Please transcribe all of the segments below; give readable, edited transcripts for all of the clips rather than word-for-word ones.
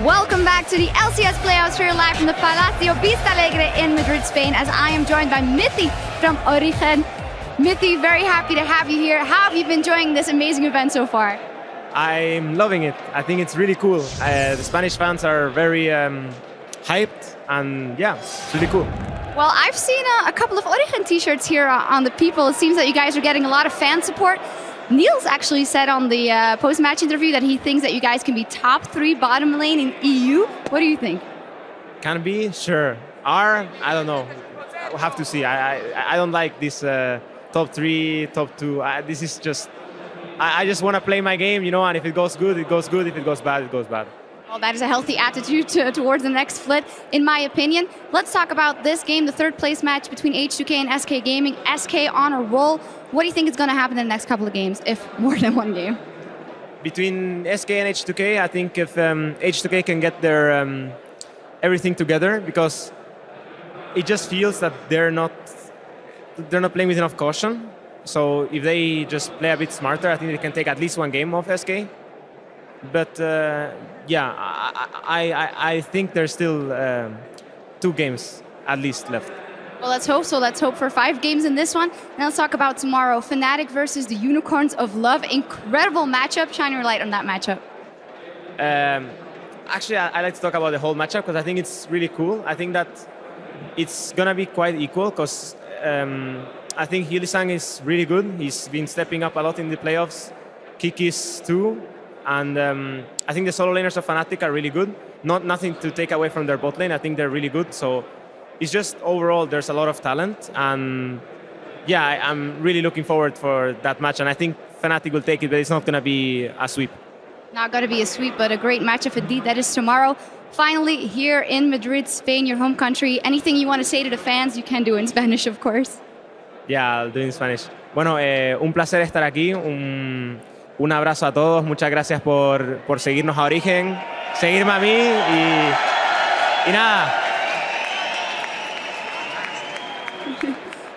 Welcome back to the LCS playoffs here live from the Palacio Vista Alegre in Madrid, Spain, as I am joined by Mithy from Origen. Mithy, very happy to have you here. How have you been enjoying this amazing event so far? I'm loving it. I think it's really cool. The Spanish fans are very hyped, and yeah, it's really cool. Well, I've seen a couple of Origen t-shirts here on the people. It seems that you guys are getting a lot of fan support. Niels actually said on the post-match interview that he thinks that you guys can be top 3 bottom lane in EU. What do you think? Can be, sure. I don't know. We'll have to see. I don't like this top 3, top 2. This is just, I just want to play my game, you know, and if it goes good, it goes good. If it goes bad, it goes bad. Well, that is a healthy attitude towards the next split, in my opinion. Let's talk about this game, the third place match between H2K and SK Gaming. SK on a roll. What do you think is going to happen in the next couple of games, if more than one game? Between SK and H2K, I think if H2K can get their everything together, because it just feels that they're not playing with enough caution. So if they just play a bit smarter, I think they can take at least one game off SK. But yeah, I think there's still 2 games at least left. Well, let's hope so. Let's hope for 5 games in this one. Now let's talk about tomorrow. Fnatic versus the Unicorns of Love. Incredible matchup. Shine your light on that matchup. Actually, I like to talk about the whole matchup because I think it's really cool. I think that it's going to be quite equal because I think Hylissang is really good. He's been stepping up a lot in the playoffs. Kikis too. And I think the solo laners of Fnatic are really good. Nothing to take away from their bot lane. I think they're really good. So it's just overall there's a lot of talent. And yeah, I'm really looking forward for that match. And I think Fnatic will take it, but it's not going to be a sweep. Not going to be a sweep, but a great matchup indeed. That is tomorrow. Finally, here in Madrid, Spain, your home country. Anything you want to say to the fans, you can do in Spanish, of course. Yeah, I'll do it in Spanish. Bueno, un placer estar aquí. Un abrazo a todos, muchas gracias por seguirnos a Origen, seguirme a mí y nada.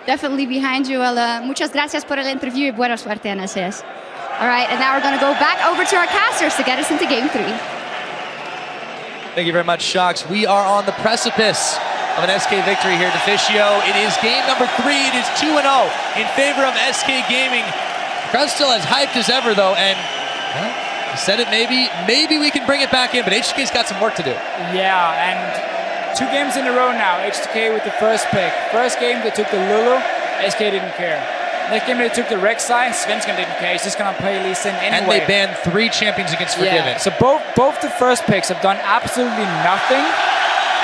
Definitely behind you. Well, muchas gracias por el interview y buena suerte en LCS. All right, and now we're going to go back over to our casters to get us into Game 3. Thank you very much, Shocks. We are on the precipice of an SK victory here at Officio. It is game number 3. It is 2-0 in favor of SK Gaming. Crowd's still as hyped as ever, though, and well, I said it, maybe we can bring it back in, but H2K's got some work to do. Yeah, and 2 games in a row now, H2K with the first pick. First game, they took the Lulu, SK didn't care. Next game, they took the Rek'Sai, Svensson didn't care, he's just going to play Lee Sin anyway. And they banned 3 champions against Forgiven. Yeah, so both the first picks have done absolutely nothing.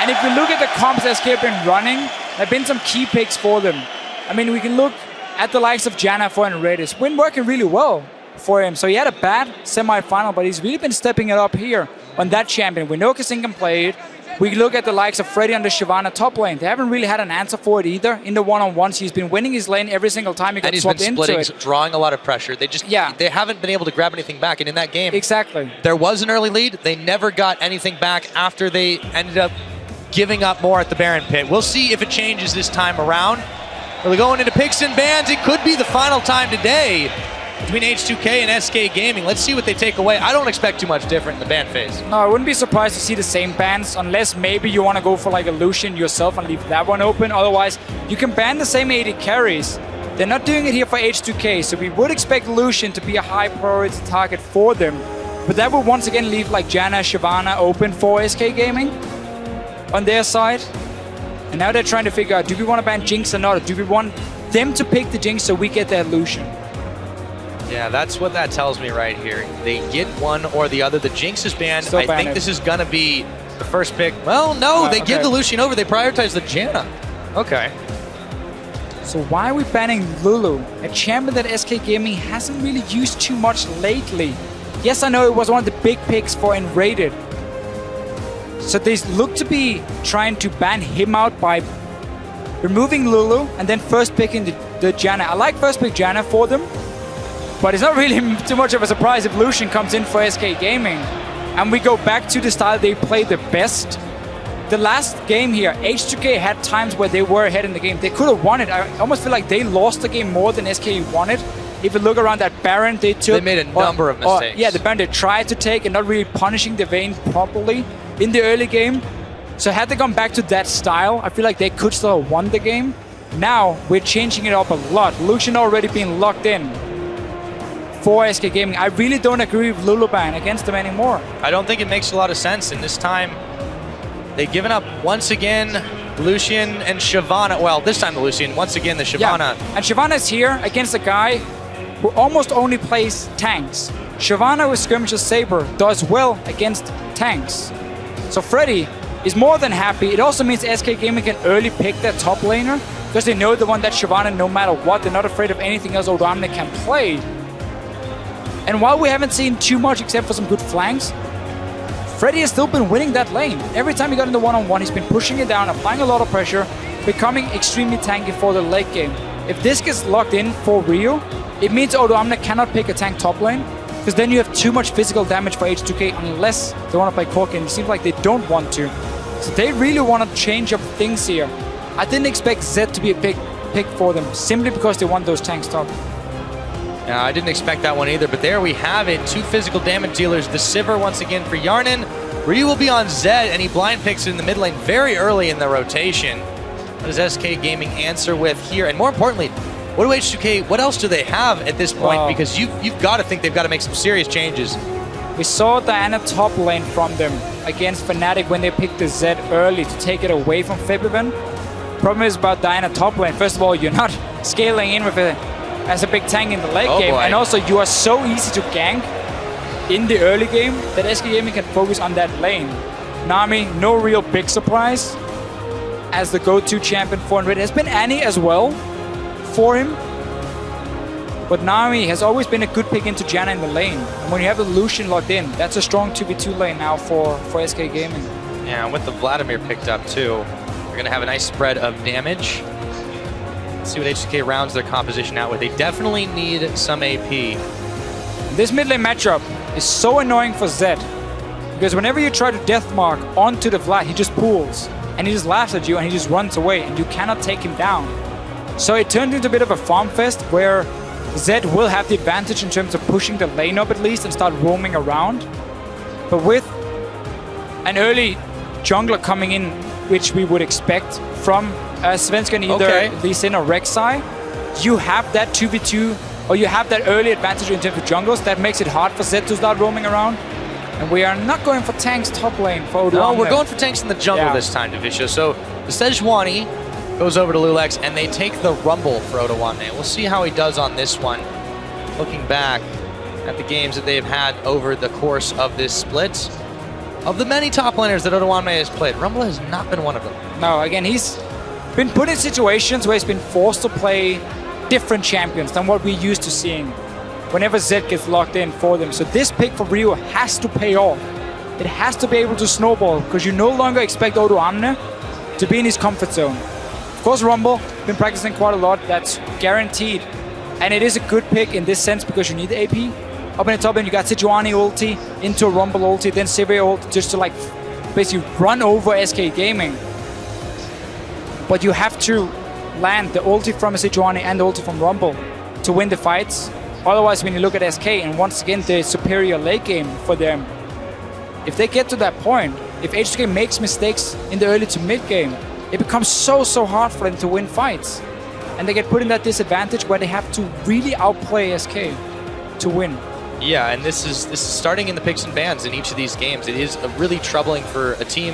And if we look at the comps SK have been running, there have been some key picks for them. I mean, we can look at the likes of Janna for and Redis. Been working really well for him. So he had a bad semi-final, but he's really been stepping it up here on that champion. We know Kasin can play it. We look at the likes of Freddy under Shyvana top lane. They haven't really had an answer for it either. In the one-on-ones, he's been winning his lane every single time he got swapped into it. And he's been splitting, drawing a lot of pressure. They haven't been able to grab anything back. And in that game, exactly, there was an early lead. They never got anything back after they ended up giving up more at the Baron pit. We'll see if it changes this time around. We're going into picks and bans. It could be the final time today between H2K and SK Gaming. Let's see what they take away. I don't expect too much different in the ban phase. No, I wouldn't be surprised to see the same bans, unless maybe you want to go for like a Lucian yourself and leave that one open. Otherwise, you can ban the same AD carries. They're not doing it here for H2K, so we would expect Lucian to be a high priority target for them. But that would once again leave like Janna, Shyvana open for SK Gaming on their side. And now they're trying to figure out, do we want to ban Jinx or not? Or do we want them to pick the Jinx so we get their Lucian? Yeah, that's what that tells me right here. They get one or the other. The Jinx is banned. Still I think this is going to be the first pick. Well, no, they give the Lucian over. They prioritize the Janna. Okay. So why are we banning Lulu? A champion that SK Gaming hasn't really used too much lately. Yes, I know it was one of the big picks for Enrated. So they look to be trying to ban him out by removing Lulu and then first picking the Janna. I like first pick Janna for them, but it's not really too much of a surprise if Lucian comes in for SK Gaming. And we go back to the style they play the best. The last game here, H2K had times where they were ahead in the game. They could have won it. I almost feel like they lost the game more than SK won it. If you look around that Baron they took... They made a number of mistakes. Yeah, the Baron they tried to take and not really punishing the Vayne properly. in the early game. So had they gone back to that style, I feel like they could still have won the game. Now, we're changing it up a lot. Lucian already being locked in for SK Gaming. I really don't agree with Lulu ban against them anymore. I don't think it makes a lot of sense. And this time, they've given up once again Lucian and Shyvana. Well, this time the Lucian, once again the Shyvana. Yeah. And Shyvana is here against a guy who almost only plays tanks. Shyvana with Skirmisher Saber does well against tanks. So Freddy is more than happy. It also means SK Gaming can early pick their top laner because they know the one that Shyvana, no matter what, they're not afraid of anything else Odoamne can play. And while we haven't seen too much except for some good flanks, Freddy has still been winning that lane. Every time he got in the one-on-one, he's been pushing it down, applying a lot of pressure, becoming extremely tanky for the late game. If this gets locked in for Rio, it means Odoamne cannot pick a tank top lane, because then you have too much physical damage for H2K unless they want to play Corkin. It seems like they don't want to. So they really want to change up things here. I didn't expect Zed to be a pick for them, simply because they want those tanks top. Yeah, I didn't expect that one either, but there we have it. 2 physical damage dealers. The Sivir once again for Yarnan. Ryu will be on Zed, and he blind picks in the mid lane very early in the rotation. What does SK Gaming answer with here? And more importantly, what do H2K, what else do they have at this point? Because you've got to think they've got to make some serious changes. We saw Diana top lane from them against Fnatic when they picked the Zed early to take it away from Febiven. Problem is about Diana top lane. First of all, you're not scaling in with it as a big tank in the late game. Boy. And also, you are so easy to gank in the early game that SK Gaming can focus on that lane. Nami, no real big surprise as the go-to champion for Red. Has been Annie as well for him. But Nami has always been a good pick into Janna in the lane. And when you have the Lucian locked in, that's a strong 2v2 lane now for SK Gaming. Yeah, and with the Vladimir picked up too, they're going to have a nice spread of damage. Let's see what H2K rounds their composition out with. They definitely need some AP. This mid lane matchup is so annoying for Zed. Because whenever you try to deathmark onto the Vlad, he just pulls. And he just laughs at you and he just runs away. And you cannot take him down. So it turned into a bit of a farm fest where Zed will have the advantage in terms of pushing the lane up at least and start roaming around. But with an early jungler coming in, which we would expect from Svenska, either Lee Sin or Rek'Sai, you have that 2v2, or you have that early advantage in terms of junglers. That makes it hard for Zed to start roaming around. And we are not going for tanks top lane for Odoamne. No, we're going for tanks in the jungle this time, Divisha. So the Sejuani goes over to Lulex, and they take the Rumble for Odoamne. We'll see how he does on this one. Looking back at the games that they've had over the course of this split, of the many top laners that Odoamne has played, Rumble has not been one of them. No, again, he's been put in situations where he's been forced to play different champions than what we're used to seeing whenever Zed gets locked in for them. So this pick for Rio has to pay off. It has to be able to snowball, because you no longer expect Odoamne to be in his comfort zone. Of course, Rumble, been practicing quite a lot, that's guaranteed. And it is a good pick in this sense because you need the AP. Up in the top lane, you got Sejuani ulti, into a Rumble ulti, then Sivir ulti, just to like basically run over SK Gaming. But you have to land the ulti from Sejuani and the ulti from Rumble to win the fights. Otherwise, when you look at SK, and once again, the superior late game for them, if they get to that point, if H2K makes mistakes in the early to mid game, it becomes so hard for them to win fights. And they get put in that disadvantage where they have to really outplay SK to win. Yeah, and this is starting in the picks and bans in each of these games. It is really troubling for a team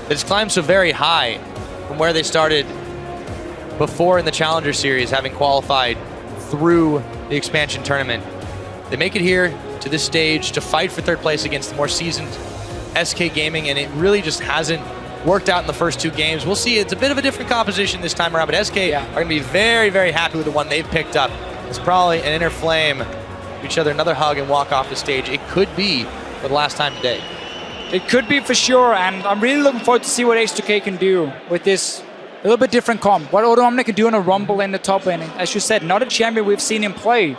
that's climbed so very high from where they started before in the Challenger Series, having qualified through the expansion tournament. They make it here to this stage to fight for third place against the more seasoned SK Gaming, and it really just hasn't worked out in the first 2 games. We'll see. It's a bit of a different composition this time around, but SK are going to be very happy with the one they've picked up. It's probably an inner flame. Give each other another hug and walk off the stage. It could be for the last time today. It could be for sure, and I'm really looking forward to see what H2K can do with this a little bit different comp. What Odoamne can do in a Rumble in the top lane. As you said, not a champion we've seen him play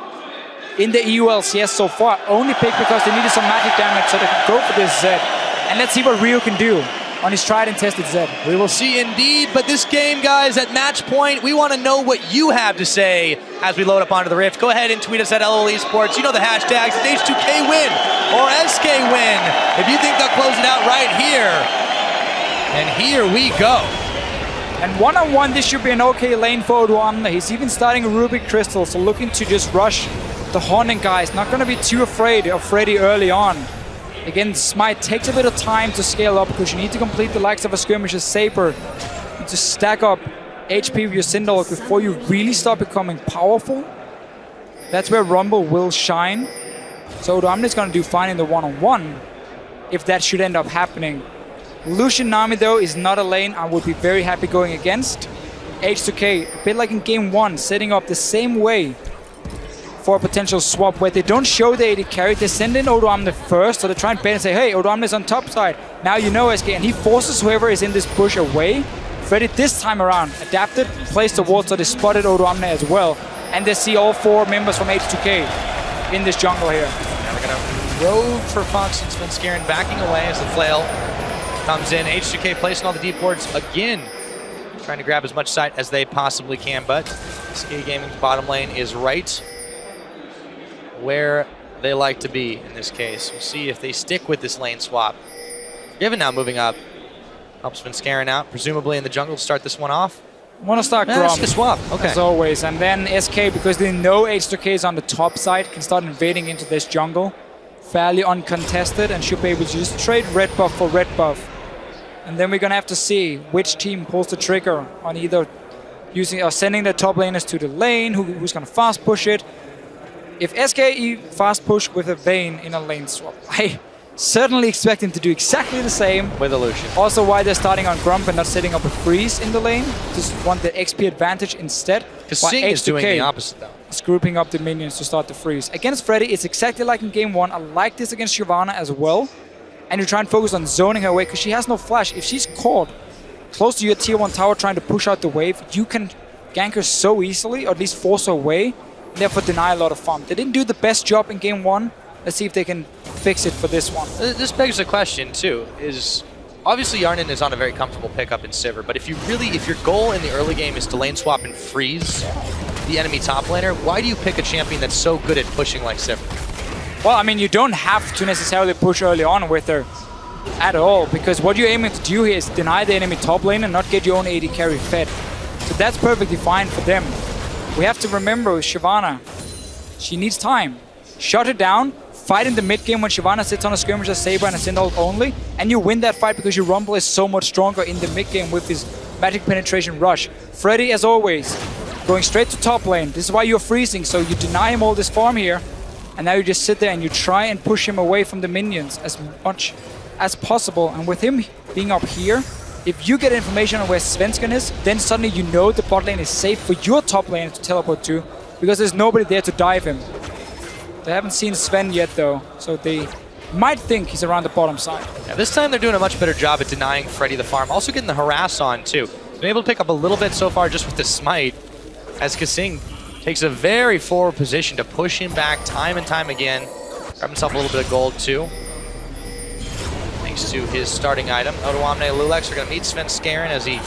in the EU LCS so far. Only picked because they needed some magic damage so they could go for this Zed. And let's see what Rio can do on his tried and tested Zed. We will see indeed, but this game, guys, at match point, we want to know what you have to say as we load up onto the Rift. Go ahead and tweet us at LOL Esports. You know the hashtags. It's H2K win or SK win. If you think they'll close it out right here. And here we go. And one-on-one, this should be an okay lane for Odoamne. He's even starting a Ruby Crystal, so looking to just rush the Haunting guys. Not going to be too afraid of Freddy early on. Again, Smite takes a bit of time to scale up because you need to complete the likes of a Skirmisher's Saber. You need to stack up HP with your Syndalk before you really start becoming powerful. That's where Rumble will shine. So Odoamne is going to do fine in the one-on-one if that should end up happening. Lucian Nami, though, is not a lane I would be very happy going against. H2K, a bit like in game 1, setting up the same way for a potential swap where they don't show the AD carry. They send in Odoamne first, so they try and bait and say, hey, Odoamne is on top side. Now you know SK, and he forces whoever is in this bush away. Freddy this time around adapted, placed the ward, so they spotted Odoamne as well. And they see all 4 members from H2K in this jungle here. Now they're going to rove for Fox and Svenskeren backing away as the flail comes in. H2K placing all the deep wards again, trying to grab as much sight as they possibly can, but SK Gaming's bottom lane is right where they like to be in this case. We'll see if they stick with this lane swap. Given now moving up, helps Svenskeren out, presumably in the jungle to start this one off. Want to start Yeah, Grom, the swap. Okay. as always. And then SK, because they know H2K is on the top side, can start invading into this jungle. Fairly uncontested and should be able to just trade red buff for red buff. And then we're going to have to see which team pulls the trigger on either using or sending their top laners to the lane, who's going to fast push it. If SK fast push with a Vayne in a lane swap, I certainly expect him to do exactly the same. With Illusion. Also why they're starting on Grump and not setting up a freeze in the lane. Just want the XP advantage instead. Because While Sing is doing the H2K opposite though. is grouping up the minions to start the freeze. Against Freddy, it's exactly like in game 1. I like this against Shyvana as well. And you try and focus on zoning her away because she has no flash. If she's caught close to your tier 1 tower trying to push out the wave, you can gank her so easily, or at least force her away, and therefore deny a lot of farm. They didn't do the best job in game 1. Let's see if they can fix it for this one. This begs the question too, is obviously Yarnan is on a very comfortable pickup in Sivir, but if your goal in the early game is to lane swap and freeze the enemy top laner, why do you pick a champion that's so good at pushing like Sivir? Well, I mean, you don't have to necessarily push early on with her at all, because what you're aiming to do here is deny the enemy top lane and not get your own AD carry fed. So that's perfectly fine for them. We have to remember with Shyvana, she needs time. Shut her down, fight in the mid game when Shyvana sits on a Skirmisher's Saber and a Syndalk only, and you win that fight because your Rumble is so much stronger in the mid game with his magic penetration rush. Freddy, as always, going straight to top lane. This is why you're freezing, so you deny him all this farm here. And now you just sit there and you try and push him away from the minions as much as possible. And with him being up here, if you get information on where Svenskeren is, then suddenly you know the bot lane is safe for your top lane to teleport to, because there's nobody there to dive him. They haven't seen Sven yet though, so they might think he's around the bottom side. Yeah, this time they're doing a much better job at denying Freddy the farm. Also getting the harass on too. Been able to pick up a little bit so far just with the smite, as Kasing takes a very forward position to push him back time and time again. Grab himself a little bit of gold too, thanks to his starting item. Odoamne and Lulex are going to meet Svenskeren as he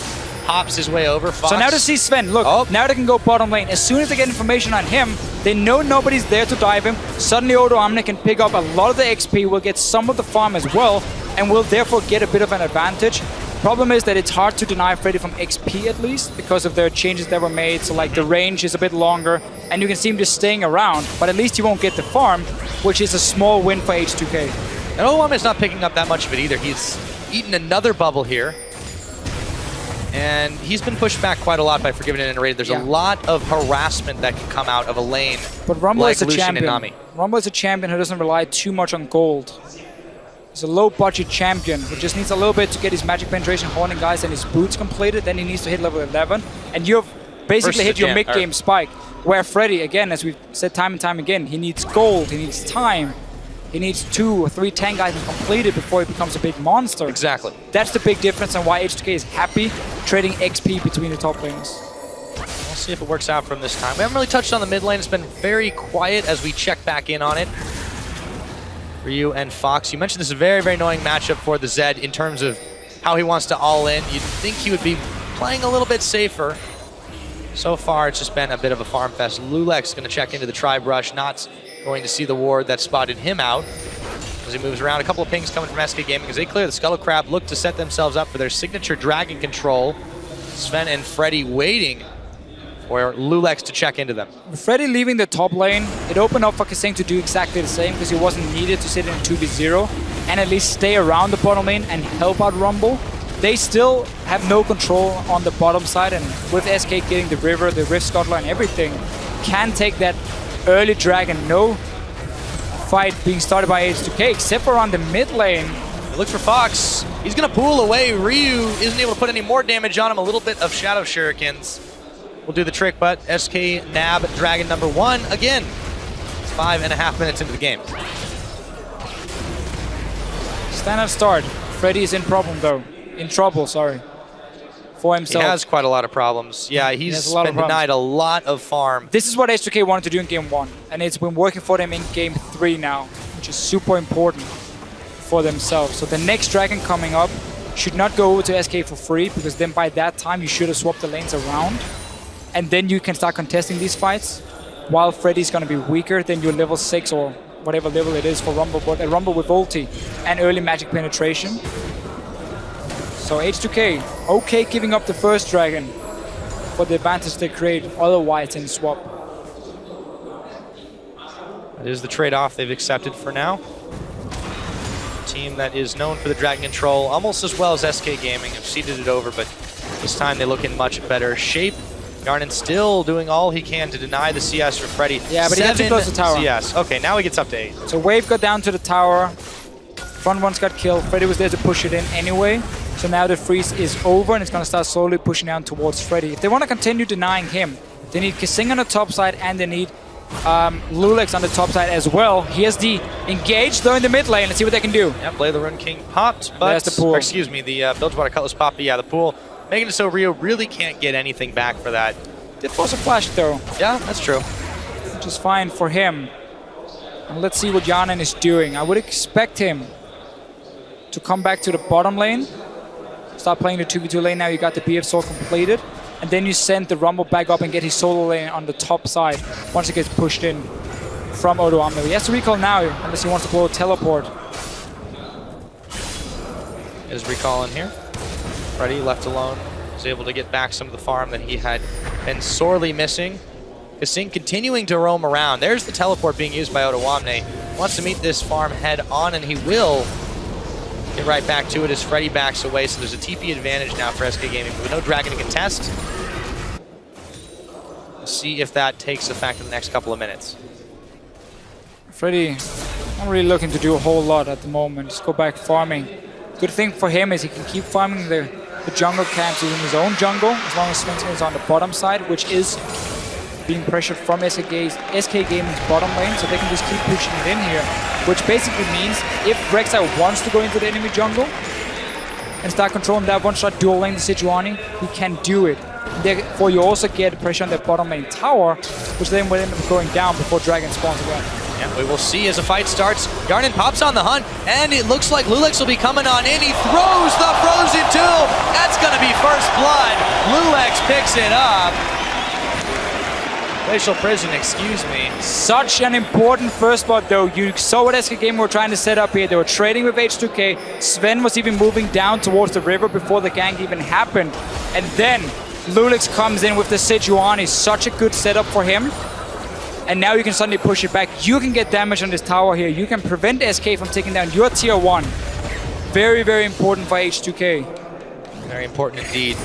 hops his way over. Fox. So now to see Sven, look, now they can go bottom lane. As soon as they get information on him, they know nobody's there to dive him. Suddenly Odoamne can pick up a lot of the XP, will get some of the farm as well, and will therefore get a bit of an advantage. Problem is that it's hard to deny Freddy from XP at least, because of the changes that were made. So like the range is a bit longer, and you can see him just staying around, but at least he won't get the farm, which is a small win for H2K. And Odoamne is not picking up that much of it either. He's eaten another bubble here. And he's been pushed back quite a lot by Forgiven and Raid. There's a lot of harassment that can come out of a lane But Rumble like is a Lucian champion. and Nami. Rumble is a champion who doesn't rely too much on gold. He's a low-budget champion who just needs a little bit to get his magic penetration, Haunting guys, and his boots completed. Then he needs to hit level 11. And you've basically hit your mid-game spike. Where Freddy, again, as we've said time and time again, he needs gold, he needs time. He needs 2 or 3 tank items completed before he becomes a big monster. Exactly. That's the big difference and why H2K is happy trading XP between the top laners. We'll see if it works out for him this time. We haven't really touched on the mid lane. It's been very quiet as we check back in on it. Ryu and Fox. You mentioned this is a very, very annoying matchup for the Zed in terms of how he wants to all in. You'd think he would be playing a little bit safer. So far, it's just been a bit of a farm fest. Lulex going to check into the tri-brush, not going to see the ward that spotted him out as he moves around. A couple of pings coming from SK Gaming as they clear the Scuttle Crab, look to set themselves up for their signature dragon control. Sven and Freddy waiting for Lulex to check into them. With Freddy leaving the top lane, it opened up for Kasing to do exactly the same because he wasn't needed to sit in a 2v0 and at least stay around the bottom lane and help out Rumble. They still have no control on the bottom side, and with SK getting the river, the Rift Scuttler and everything, can take that early dragon. No fight being started by H2K except for on the mid lane. Look for Fox. He's going to pull away. Ryu isn't able to put any more damage on him. A little bit of Shadow Shurikens will do the trick, but SK nab dragon number 1 again. It's 5.5 minutes into the game. Standard start. Freddy is in trouble, sorry, for himself. He has quite a lot of problems. Yeah, he's been denied a lot of farm. This is what H2K wanted to do in game 1, and it's been working for them in game 3 now, which is super important for themselves. So the next dragon coming up should not go over to SK for free, because then by that time you should have swapped the lanes around, and then you can start contesting these fights, while Freddy's going to be weaker than your level 6 or whatever level it is for Rumble, but a Rumble with ulti and early magic penetration. So H2K, okay giving up the first dragon for the advantage they create otherwise in swap. That is the trade-off they've accepted for now. A team that is known for the dragon control almost as well as SK Gaming have seeded it over, but this time they look in much better shape. Yarnan still doing all he can to deny the CS for Freddy. Yeah, but he had to close the tower. CS. Okay, now he gets up to 8. So Wave got down to the tower. Front one's got killed. Freddy was there to push it in anyway. So now the freeze is over and it's going to start slowly pushing down towards Freddy. If they want to continue denying him, they need Kasing on the top side and they need Lulex on the top side as well. Here's the engage though in the mid lane. Let's see what they can do. Yep, Blade of the Rune King popped, but there's the pool. Excuse me, the Bilgewater Cutlass popped, but yeah, the pool. Making it so Rio really can't get anything back for that. Did force a flash though. Yeah, that's true. Which is fine for him. And let's see what Yarnan is doing. I would expect him to come back to the bottom lane. Start playing the 2v2 lane now. You got the BF sword completed. And then you send the Rumble back up and get his solo lane on the top side once it gets pushed in from Odoamne. He has to recall now unless he wants to blow a teleport. Is recall in here. Freddy left alone was able to get back some of the farm that he had been sorely missing. Kasing continuing to roam around. There's the teleport being used by Odoamne. Wants to meet this farm head on, and he will. Get right back to it as Freddy backs away, so there's a TP advantage now for SK Gaming, but with no dragon to contest. We'll see if that takes effect in the next couple of minutes. Freddy not really looking to do a whole lot at the moment. Just go back farming. Good thing for him is he can keep farming the jungle camps in his own jungle, as long as Svenson is on the bottom side, which is being pressured from SK Gaming's bottom lane, so they can just keep pushing it in here. Which basically means if Rek'Sai wants to go into the enemy jungle and start controlling that one-shot dual lane the Sejuani, he can do it. Therefore, you also get pressure on the bottom lane tower, which then will end up going down before Dragon spawns again. Yeah, we will see as the fight starts. Yarnan pops on the hunt, and it looks like Lulex will be coming on in. He throws the Frozen Tomb. That's going to be first blood. Lulex picks it up. Glacial Prison, excuse me. Such an important first blood though. You saw what SK Gaming were trying to set up here. They were trading with H2K. Sven was even moving down towards the river before the gank even happened. And then Lulex comes in with the Sejuani. Such a good setup for him. And now you can suddenly push it back. You can get damage on this tower here. You can prevent SK from taking down your tier 1. Very, very important for H2K. Very important indeed.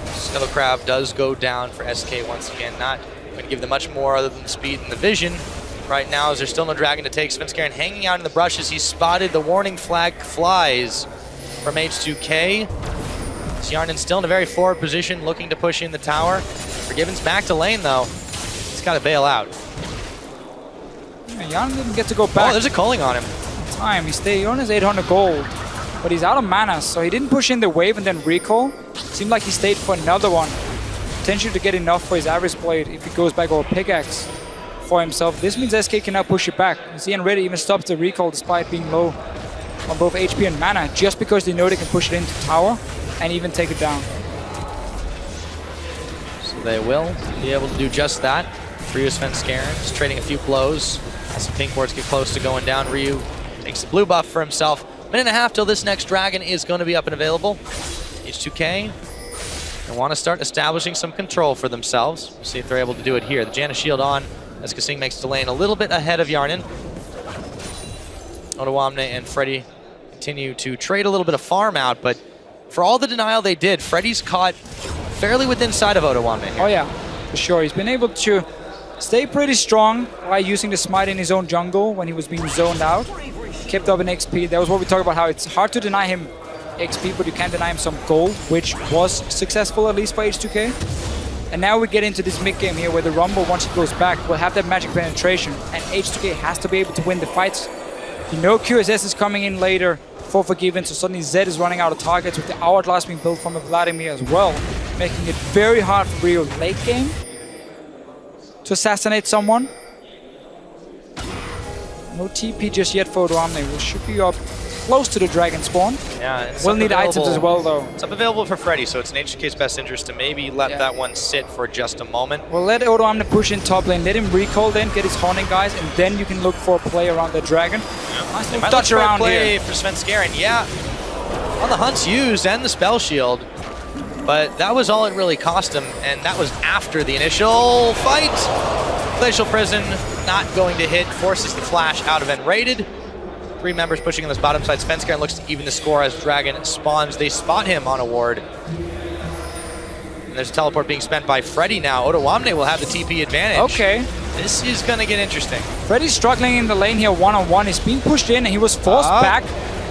Scuttle Crab does go down for SK once again. Not going to give them much more other than the speed and the vision. Right now, as there's still no dragon to take, Svenskeren hanging out in the bushes. He's spotted. The warning flag flies from H2K. Yarnan still in a very forward position, looking to push in the tower. Forgiven's back to lane, though. He's got to bail out. Yeah, Yarnan didn't get to go back. Oh, there's a calling on him. Time. He earns 800 gold, but he's out of mana, so he didn't push in the wave and then recall. Seemed like he stayed for another one. Potentially to get enough for his average blade if he goes back or pickaxe for himself. This means SK can now push it back. ZN Ready even stops the recall despite being low on both HP and mana, just because they know they can push it into tower and even take it down. So They will be able to do just that. Ryu Svenskeren just trading a few blows as some pink boards get close to going down. Ryu takes the blue buff for himself. Minute and a half till this next dragon is going to be up and available. H2K, they want to start establishing some control for themselves. We'll see if they're able to do it here. The Janus shield on as Kasing makes the lane a little bit ahead of Yarnin. Odoamne and Freddy continue to trade a little bit of farm out, but for all the denial they did, Freddy's caught fairly within sight of Odoamne here. Oh yeah, for sure. He's been able to stay pretty strong by using the smite in his own jungle when he was being zoned out. Kept up in XP. That was what we talked about, how it's hard to deny him XP, but you can't deny him some gold, which was successful at least for H2K. And now we get into this mid game here where the Rumble, once he goes back, will have that magic penetration, and H2K has to be able to win the fights. You know QSS is coming in later for Forgiven, so suddenly Zed is running out of targets with the Hourglass being built from a Vladimir as well, making it very hard for Rio late game to assassinate someone. No TP just yet for Odoamne. We should be up close to the dragon spawn. Yeah, we'll need items as well, though. It's up available for Freddy, so it's in H2K's best interest to maybe let that one sit for just a moment. Well, let Odoamne push in top lane, let him recall then, get his haunting guys, and then you can look for a play around the dragon. Nice little touch around play here for Svenskeren, yeah. On the hunts used and the spell shield, but that was all it really cost him, and that was after the initial fight. Glacial Prison not going to hit, forces the flash out of N-rated. 3 members pushing on this bottom side. Svenskeren looks to even the score as Dragon spawns. They spot him on a ward. And there's a teleport being spent by Freddy now. Odoamne will have the TP advantage. Okay. This is going to get interesting. Freddy's struggling in the lane here one-on-one. He's being pushed in and he was forced back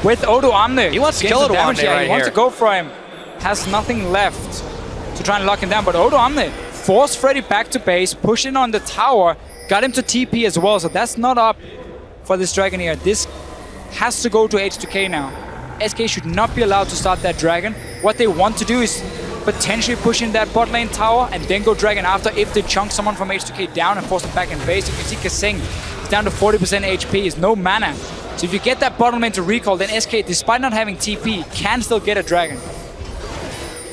with Odoamne. He wants to kill Odoamne He right wants here. to go for him. Has nothing left to try and lock him down, but Odoamne forced Freddy back to base, pushed in on the tower, got him to TP as well, so that's not up for this dragon here. This has to go to H2K now. SK should not be allowed to start that dragon. What they want to do is potentially push in that bot lane tower and then go dragon after if they chunk someone from H2K down and force them back in base. You can see Kasing is down to 40% HP, is no mana. So if you get that bottom lane to recall, then SK, despite not having TP, can still get a dragon.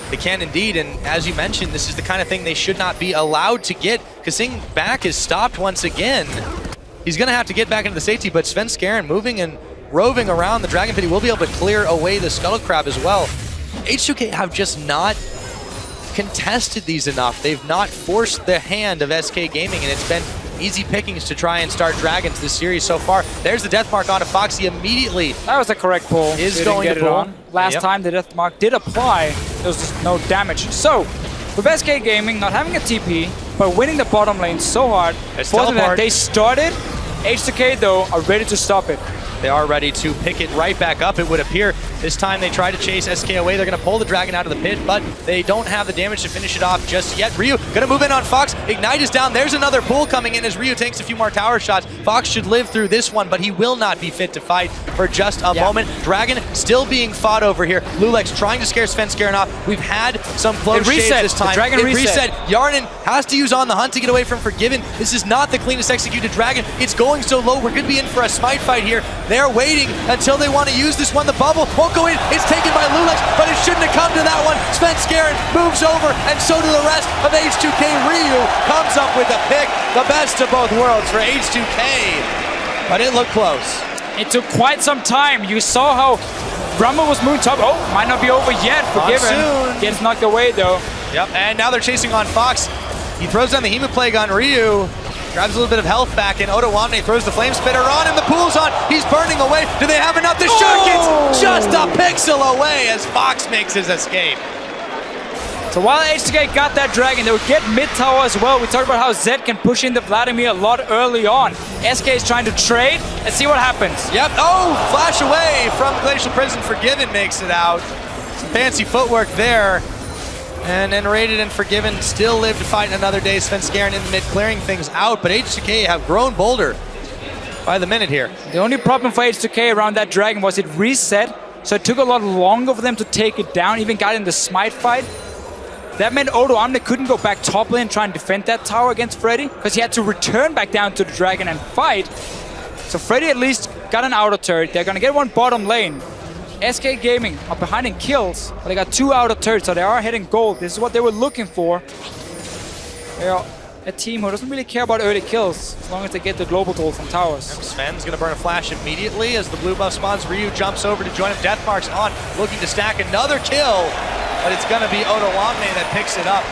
They can indeed, and as you mentioned, this is the kind of thing they should not be allowed to get. Kasing back is stopped once again. He's going to have to get back into the safety, but Svenskeren moving and roving around the Dragon Pit, he will be able to clear away the Scuttle Crab as well. H2K have just not contested these enough. They've not forced the hand of SK Gaming, and it's been easy pickings to try and start Dragons this series so far. There's the death mark onto Foxy immediately. That was the correct pull. Is going to pull. Last time the death mark did apply, there was just no damage. So, with SK Gaming not having a TP, but winning the bottom lane so hard, forcing that they started, H2K though are ready to stop it. They are ready to pick it right back up, it would appear. This time they try to chase SK away. They're going to pull the dragon out of the pit, but they don't have the damage to finish it off just yet. Ryu going to move in on Fox. Ignite is down. There's another pull coming in as Ryu takes a few more tower shots. Fox should live through this one, but he will not be fit to fight for just a moment. Dragon still being fought over here. Lulex trying to scare Svenskeren off. We've had some close shades this time. The dragon reset. Yarnin has to use On the Hunt to get away from Forgiven. This is not the cleanest executed dragon. It's going so low. We're going to be in for a smite fight here. They're waiting until they want to use this one. The bubble won't go in. It's taken by Lulex, but it shouldn't have come to that one. Svenskeren moves over, and so do the rest of H2K. Ryu comes up with a pick. The best of both worlds for H2K, but it looked close. It took quite some time. You saw how Rumble was moving top. Oh, might not be over yet. Forgiven. Gets knocked away though. Yep, and now they're chasing on Fox. He throws down the Hemoplague on Ryu. Grabs a little bit of health back, and Odoamne throws the Flame Spitter on, and the pool's on. He's burning away. Do they have enough? The shot gets just a pixel away as Fox makes his escape. So while H2K got that dragon, they would get mid tower as well. We talked about how Zed can push in the Vladimir a lot early on. SK is trying to trade. Let's see what happens. Yep. Oh, flash away from Glacial Prison. Forgiven makes it out. Some fancy footwork there. And N-rated and Forgiven still live to fight another day. Svenskeren in the mid clearing things out, but H2K have grown bolder by the minute here. The only problem for H2K around that dragon was it reset, so it took a lot longer for them to take it down, even got in the smite fight. That meant Odoamne couldn't go back top lane and try and defend that tower against Freddy, because he had to return back down to the dragon and fight. So Freddy at least got an outer turret. They're gonna get one bottom lane. SK Gaming are behind in kills, but they got 2 outer turrets, so they are hitting gold. This is what they were looking for. They're a team who doesn't really care about early kills as long as they get the global toll from towers. Sven's going to burn a flash immediately as the blue buff spawns. Ryu jumps over to join him. Deathmark's on, looking to stack another kill, but it's going to be Otawamne that picks it up.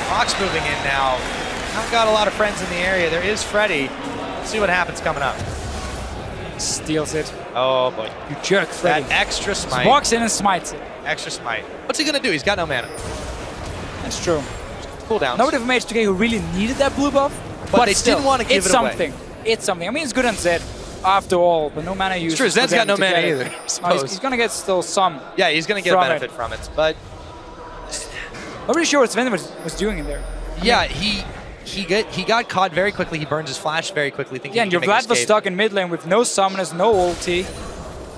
Fox moving in now. Not got a lot of friends in the area. There is Freddy. Let's see what happens coming up. Steals it. Oh boy. You jerk, Freddy. That extra smite. Walks in and smites it. Extra smite. What's he going to do? He's got no mana. That's true. Cooldowns. Nobody from H2K who really needed that blue buff, but they still, didn't want to give it's it something. away. It's something. I mean, it's good on Zed after all, but no mana use. It's true, Zed's got no mana either, I suppose. He's going to get still some. Yeah, he's going to get a benefit from it, but not really sure what Sven was doing in there. Yeah, he got caught very quickly. He burns his flash very quickly, thinking Yeah, and your Vlad was stuck in mid lane with no summoners, no ulti.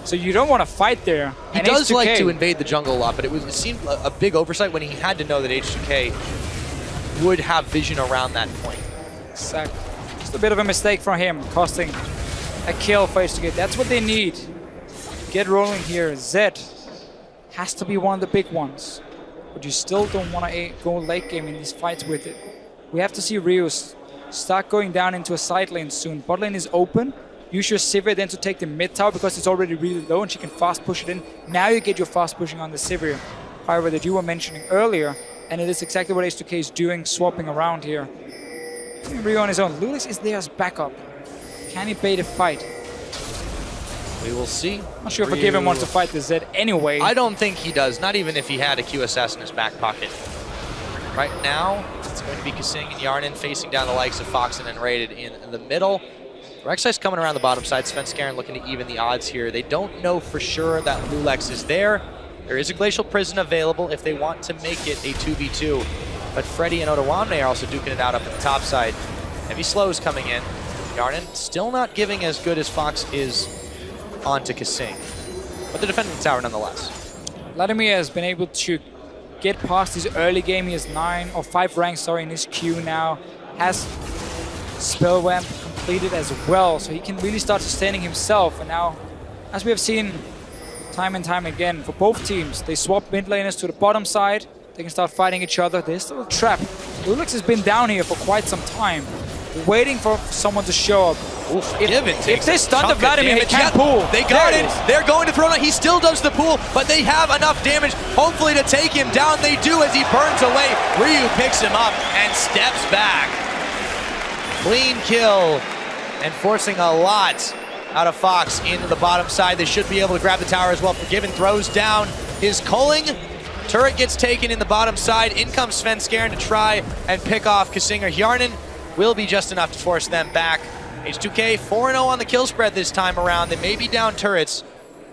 So you don't want to fight there. He does like to invade the jungle a lot, but it seemed a big oversight when he had to know that H2K would have vision around that point. Exactly. Just a bit of a mistake from him, costing a kill for H2K. That's what they need. Get rolling here. Zed has to be one of the big ones. But you still don't want to go late game in these fights with it. We have to see Ryu start going down into a side lane soon. Bot lane is open. Use your Sivir then to take the mid tower because it's already really low and she can fast push it in. Now you get your fast pushing on the Sivir. However, that you were mentioning earlier, and it is exactly what H2K is doing, swapping around here. Ryu on his own. Lulix is there as backup. Can he bait a fight? We will see. Not sure if Forgiven wants to fight the Zed anyway. I don't think he does, not even if he had a QSS in his back pocket. Right now, it's going to be Kasing and Yarnin facing down the likes of Fox and Rated in the middle. Rek'Sai's coming around the bottom side. Svenskeren looking to even the odds here. They don't know for sure that Lulex is there. There is a Glacial Prison available if they want to make it a 2v2. But Freddy and Otawamne are also duking it out up at the top side. Heavy slows coming in. Yarnin still not giving as good as Fox is onto Kasing. But they're defending the tower nonetheless. Vladimir has been able to get past his early game. He has 5 ranks in his queue now. Has Spell Ramp completed as well, so he can really start sustaining himself. And now, as we have seen time and time again for both teams, they swap mid laners to the bottom side. They can start fighting each other. There's still a trap. Lulix has been down here for quite some time, waiting for someone to show up. Oof, if they stun the Vladimir, he can't pull. They got it. They're going to throw it. He still does the pull, but they have enough damage, hopefully, to take him down. They do as he burns away. Ryu picks him up and steps back. Clean kill, and forcing a lot out of Fox into the bottom side. They should be able to grab the tower as well. Forgiven throws down his culling. Turret gets taken in the bottom side. In comes Svenskeren to try and pick off Kasinger. Yarnin will be just enough to force them back. H2K 4-0 on the kill spread this time around. They may be down turrets,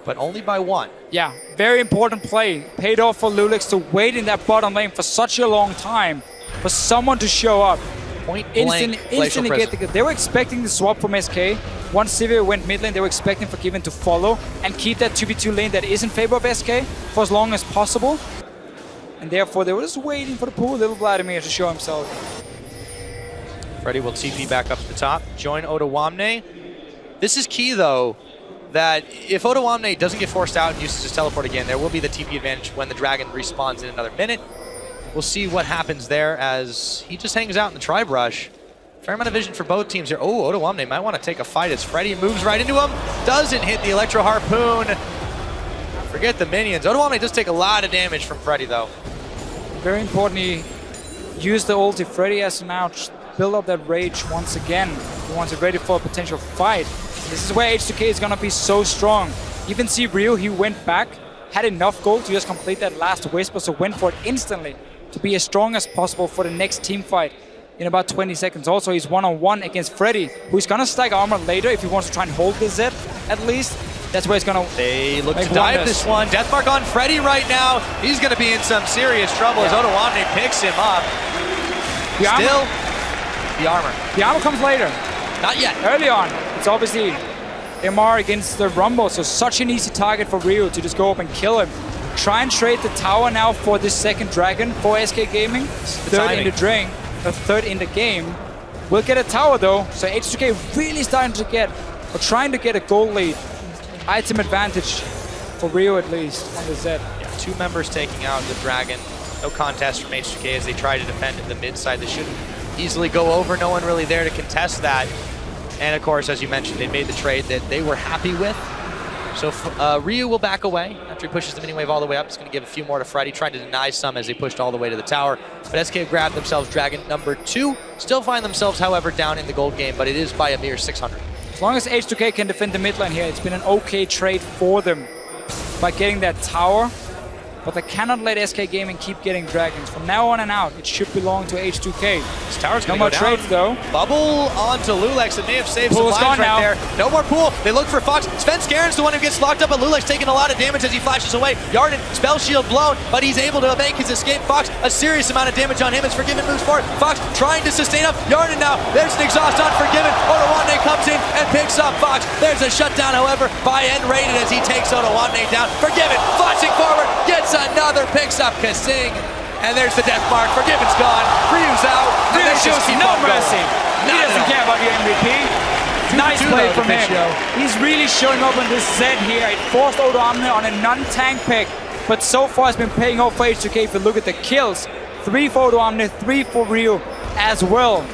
but only by 1. Yeah, very important play. Paid off for Lulix to wait in that bottom lane for such a long time for someone to show up. Point blank, instantly get the kill. They were expecting the swap from SK. Once Sivir went mid lane, they were expecting Forgiven to follow and keep that 2v2 lane that is in favor of SK for as long as possible. And therefore, they were just waiting for the poor little Vladimir to show himself. Freddy will TP back up to the top, join Otawamne. This is key, though, that if Otawamne doesn't get forced out and uses his teleport again, there will be the TP advantage when the dragon respawns in another minute. We'll see what happens there as he just hangs out in the tribe rush. Fair amount of vision for both teams here. Oh, Otawamne might want to take a fight as Freddy moves right into him. Doesn't hit the Electro Harpoon. Forget the minions. Otawamne does take a lot of damage from Freddy, though. Very important, he used the ulti. Freddy has to now build up that rage once again. He wants it ready for a potential fight. This is where H2K is going to be so strong. You can see Ryu, he went back, had enough gold to just complete that last whisper, so went for it instantly to be as strong as possible for the next team fight in about 20 seconds. Also, he's one-on-one against Freddy, who's going to stack armor later if he wants to try and hold the Zed at least. That's where he's going to They look to dive this one. Deathmark on Freddy right now. He's going to be in some serious trouble as Otawamne picks him up. Still, the armor. The armor comes later. Not yet. Early on, it's obviously MR against the Rumble, so such an easy target for Ryu to just go up and kill him. Try and trade the tower now for this second dragon for SK Gaming. Third in the game. We'll get a tower though, so H2K really starting to get, or trying to get a goal lead. Item advantage for Ryu at least on the Zed. Yeah, 2 members taking out the dragon. No contest from H2K as they try to defend the mid side. They should easily go over. No one really there to contest that. And of course, as you mentioned, they made the trade that they were happy with. So Ryu will back away after he pushes the mini wave all the way up. He's going to give a few more to Freddy, trying to deny some as they pushed all the way to the tower. But SK have grabbed themselves Dragon number 2. Still find themselves, however, down in the gold game, but it is by a mere 600. As long as H2K can defend the mid lane here, it's been an okay trade for them by getting that tower. But they cannot let SK Gaming keep getting dragons. From now on and out, it should belong to H2K. This tower's no gonna more go trades though. Bubble onto Lulex. It may have saved some Pool's lives gone right now. there. No more pool. They look for Fox. Sven Skaren's the one who gets locked up, but Lulex taking a lot of damage as he flashes away. Yarden, spell shield blown, but he's able to make his escape. Fox, a serious amount of damage on him as Forgiven moves forward. Fox trying to sustain up. Yarden now. There's an exhaust on Forgiven. Odoamne comes in and picks up Fox. There's a shutdown, however, by N-Rated as he takes Odoamne down. Forgiven flashing forward, gets another, picks up Kasing, and there's the death mark. Forgiven's gone, Ryu's out, and Really they shows just keep no on going. mercy. He Not at doesn't all. care about your MVP. Nice play from him. He's really showing up on this Zed here. It forced Odoamne on a non-tank pick, but so far it's been paying off for H2K. If you look at the kills, 3 for Odoamne, 3 for Ryu as well.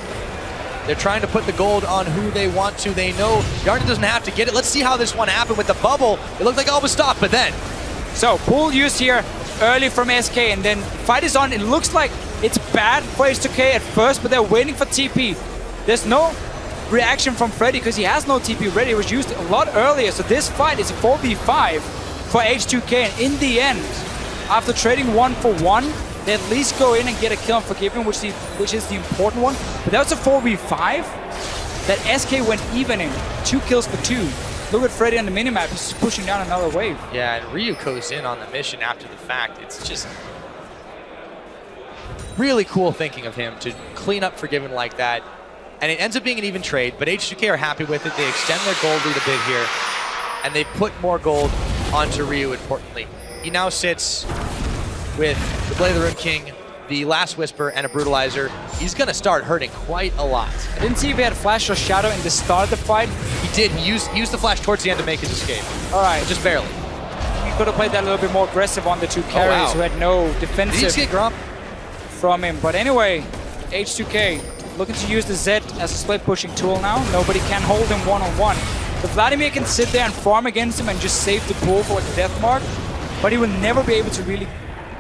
They're trying to put the gold on who they want to. They know Yarden doesn't have to get it. Let's see how this one happened with the bubble. It looked like all was stopped, but then So pool used here early from SK, and then fight is on. It looks like it's bad for H2K at first, but they're waiting for TP. There's no reaction from Freddy because he has no TP ready. It was used a lot earlier, so this fight is a 4v5 for H2K, and in the end, after trading 1 for 1, they at least go in and get a kill on Forgiven, which is the important one. But that was a 4v5 that SK went even in. 2 kills for 2. Look at Freddy on the minimap, he's just pushing down another wave. yeah, and Ryu goes in on the mission after the fact. It's just really cool thinking of him to clean up Forgiven like that. And it ends up being an even trade, but H2K are happy with it. They extend their gold lead a bit here, and they put more gold onto Ryu, importantly. He now sits with the Blade of the Rune King, the Last Whisper, and a Brutalizer. He's going to start hurting quite a lot. I didn't see if he had Flash or Shadow in the start of the fight. He did. He used the flash towards the end to make his escape. All right, Just barely. he could have played that a little bit more aggressive on the 2 carries wow. who had no Did he defensive just get Grump? from him. But anyway, H2K looking to use the Zed as a split pushing tool now. Nobody can hold him one-on-one. But Vladimir can sit there and farm against him and just save the pool for like a death mark. But he will never be able to really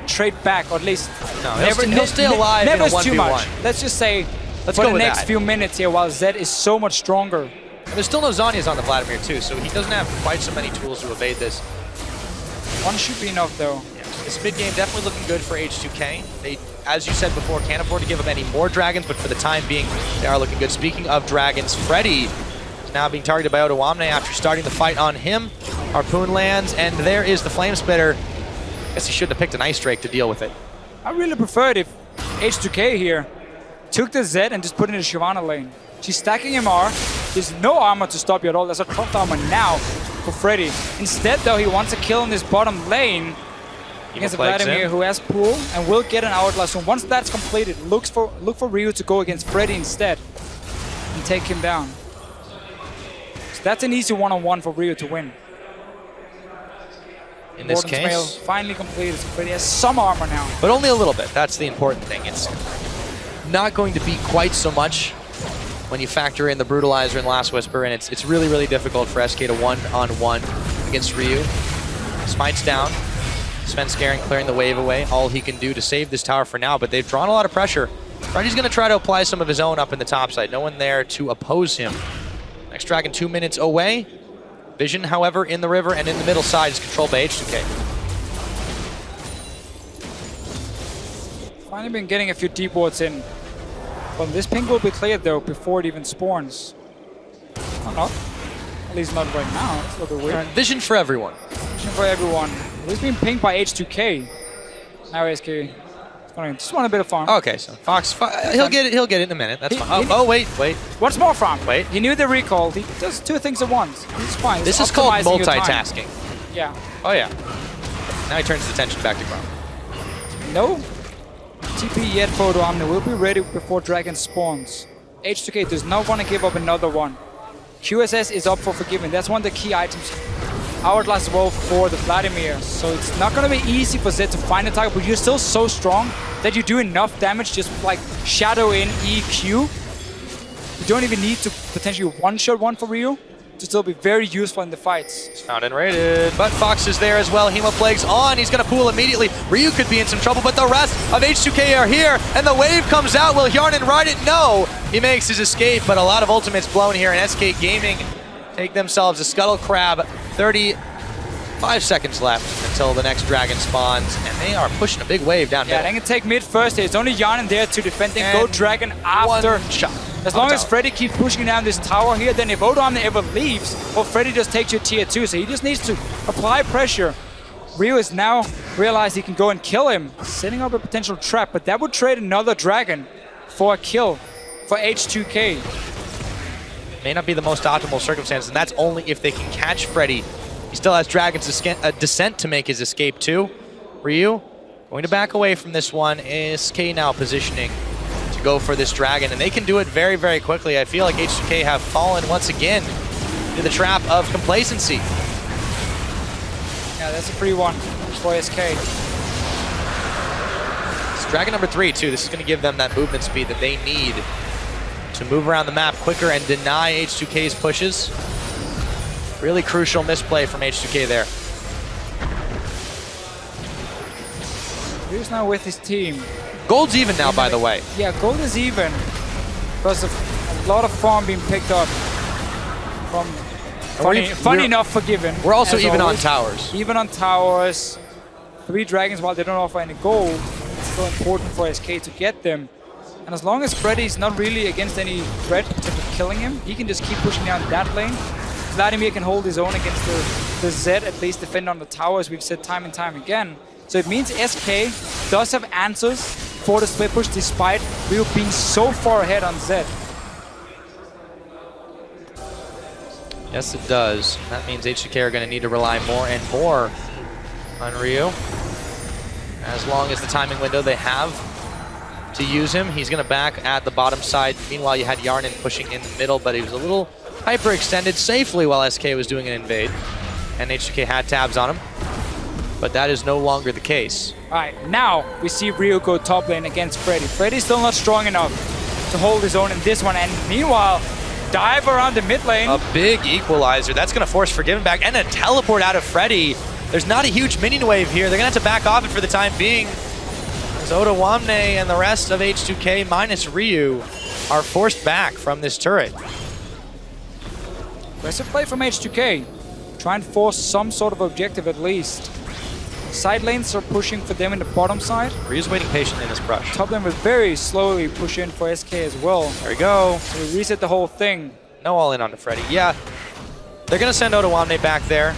trade back, or at least No, he'll stay alive never in a is too 1v1. much. Let's just say Let's for go the with next that. few minutes here, while Zed is so much stronger. And there's still no Zhonya's on the Vladimir too, so he doesn't have quite so many tools to evade this. One should be enough though. Yeah, this mid game definitely looking good for H2K. They, as you said before, can't afford to give up any more dragons, but for the time being, they are looking good. Speaking of dragons, Freddy is now being targeted by Odoamne after starting the fight on him. Harpoon lands, and there is the Flame Spitter. I guess he shouldn't have picked an Ice Drake to deal with it. I really preferred if H2K here took the Zed and just put it in the Shyvana lane. She's stacking MR. There's no armor to stop you at all. There's a cloth armor now for Freddy. Instead, though, he wants a kill in this bottom lane against Vladimir, who has pool and will get an Hourglass. So once that's completed, look for Ryu to go against Freddy instead and take him down. So that's an easy one-on-one for Ryu to win. In this Morton's mail case, finally completed. So Freddy has some armor now. but only a little bit. That's the important thing. It's not going to be quite so much when you factor in the Brutalizer and Last Whisper, and it's really, really difficult for SK to one-on-one against Ryu. Smite's down. Sven Skaren clearing the wave away. All he can do to save this tower for now, but they've drawn a lot of pressure. Freddy's going to try to apply some of his own up in the top side. No one there to oppose him. Next Dragon 2 minutes away. Vision, however, in the river and in the middle side is controlled by H2K. Finally been getting a few deep wards in. Well, this ping will be cleared though before it even spawns. Or not. At least not right now. It's a little bit weird. Vision for everyone. Vision for everyone. He's been pinged by H2K. Now SK is going to just want a bit of farm. Okay, so Fox, he'll get it. He'll get it in a minute. That's fine. Oh, wait. What's more farm? Wait. He knew the recall. He does 2 things at once. He's fine. This He's is called optimizing your time. multitasking. Yeah. Oh yeah. Now he turns his attention back to Grump. No TP yet for Odoamne. Will be ready before Dragon spawns. H2K does not want to give up another one. QSS is up for Forgiven. That's one of the key items Hourglass as well for the Vladimir. So it's not going to be easy for Zed to find a target, but you're still so strong that you do enough damage just like shadow in EQ. You don't even need to potentially one-shot one for Ryu to still be very useful in the fights. It's found and raided, but Fox is there as well. Hemoplague's on, he's gonna pool immediately. Ryu could be in some trouble, but the rest of H2K are here, and the wave comes out. Will Hjarnan ride it? No! He makes his escape, but a lot of ultimates blown here, and SK Gaming take themselves a Scuttle Crab. 35 seconds left until the next dragon spawns, and they are pushing a big wave down Yeah, they can take mid first. There's only Hjarnan there to defend and go dragon after. One shot. As long as Freddy keeps pushing down this tower here, then if Odoamne ever leaves, well, Freddy just takes your tier 2, so he just needs to apply pressure. Ryu has now realized he can go and kill him, setting up a potential trap, but that would trade another dragon for a kill for H2K. May not be the most optimal circumstance, and that's only if they can catch Freddy. He still has Dragon's Descent to make his escape too. Ryu going to back away from this one. SK now positioning to go for this dragon, and they can do it very, very quickly. I feel like H2K have fallen once again to the trap of complacency. Yeah, that's a free one for SK. It's dragon number 3 too. This is going to give them that movement speed that they need to move around the map quicker and deny H2K's pushes. Really crucial misplay from H2K there. Ryu's now with his team. Gold's even now, by the way. Yeah, gold is even because of a lot of farm being picked up from funny enough Forgiven. We're also even always. on towers. Even on towers. 3 dragons, while they don't offer any gold, it's still important for SK to get them. And as long as Freddy's not really against any threat in terms of killing him, he can just keep pushing down that lane. Vladimir can hold his own against the Zed, at least defend on the towers, we've said time and time again. So it means SK does have answers for the split push despite Ryu being so far ahead on Zed. Yes, it does. That means H2K are going to need to rely more and more on Ryu. As long as the timing window they have to use him, he's going to back at the bottom side. Meanwhile, you had Hjarnan pushing in the middle, but he was a little hyperextended safely while SK was doing an invade. And H2K had tabs on him, but that is no longer the case. All right, now we see Ryu go top lane against Freddy. Freddy's still not strong enough to hold his own in this one, and meanwhile, dive around the mid lane. A big equalizer. That's going to force Forgiven back, and a teleport out of Freddy. There's not a huge minion wave here. They're going to have to back off it for the time being. As Odoamne and the rest of H2K minus Ryu are forced back from this turret. Aggressive play from H2K. Try and force some sort of objective at least. Side lanes are pushing for them in the bottom side. Ryu's waiting patiently in this brush. Top lane will very slowly push in for SK as well. There we go. So we reset the whole thing. No all in onto Freddy. Yeah, they're going to send Odoamne back there.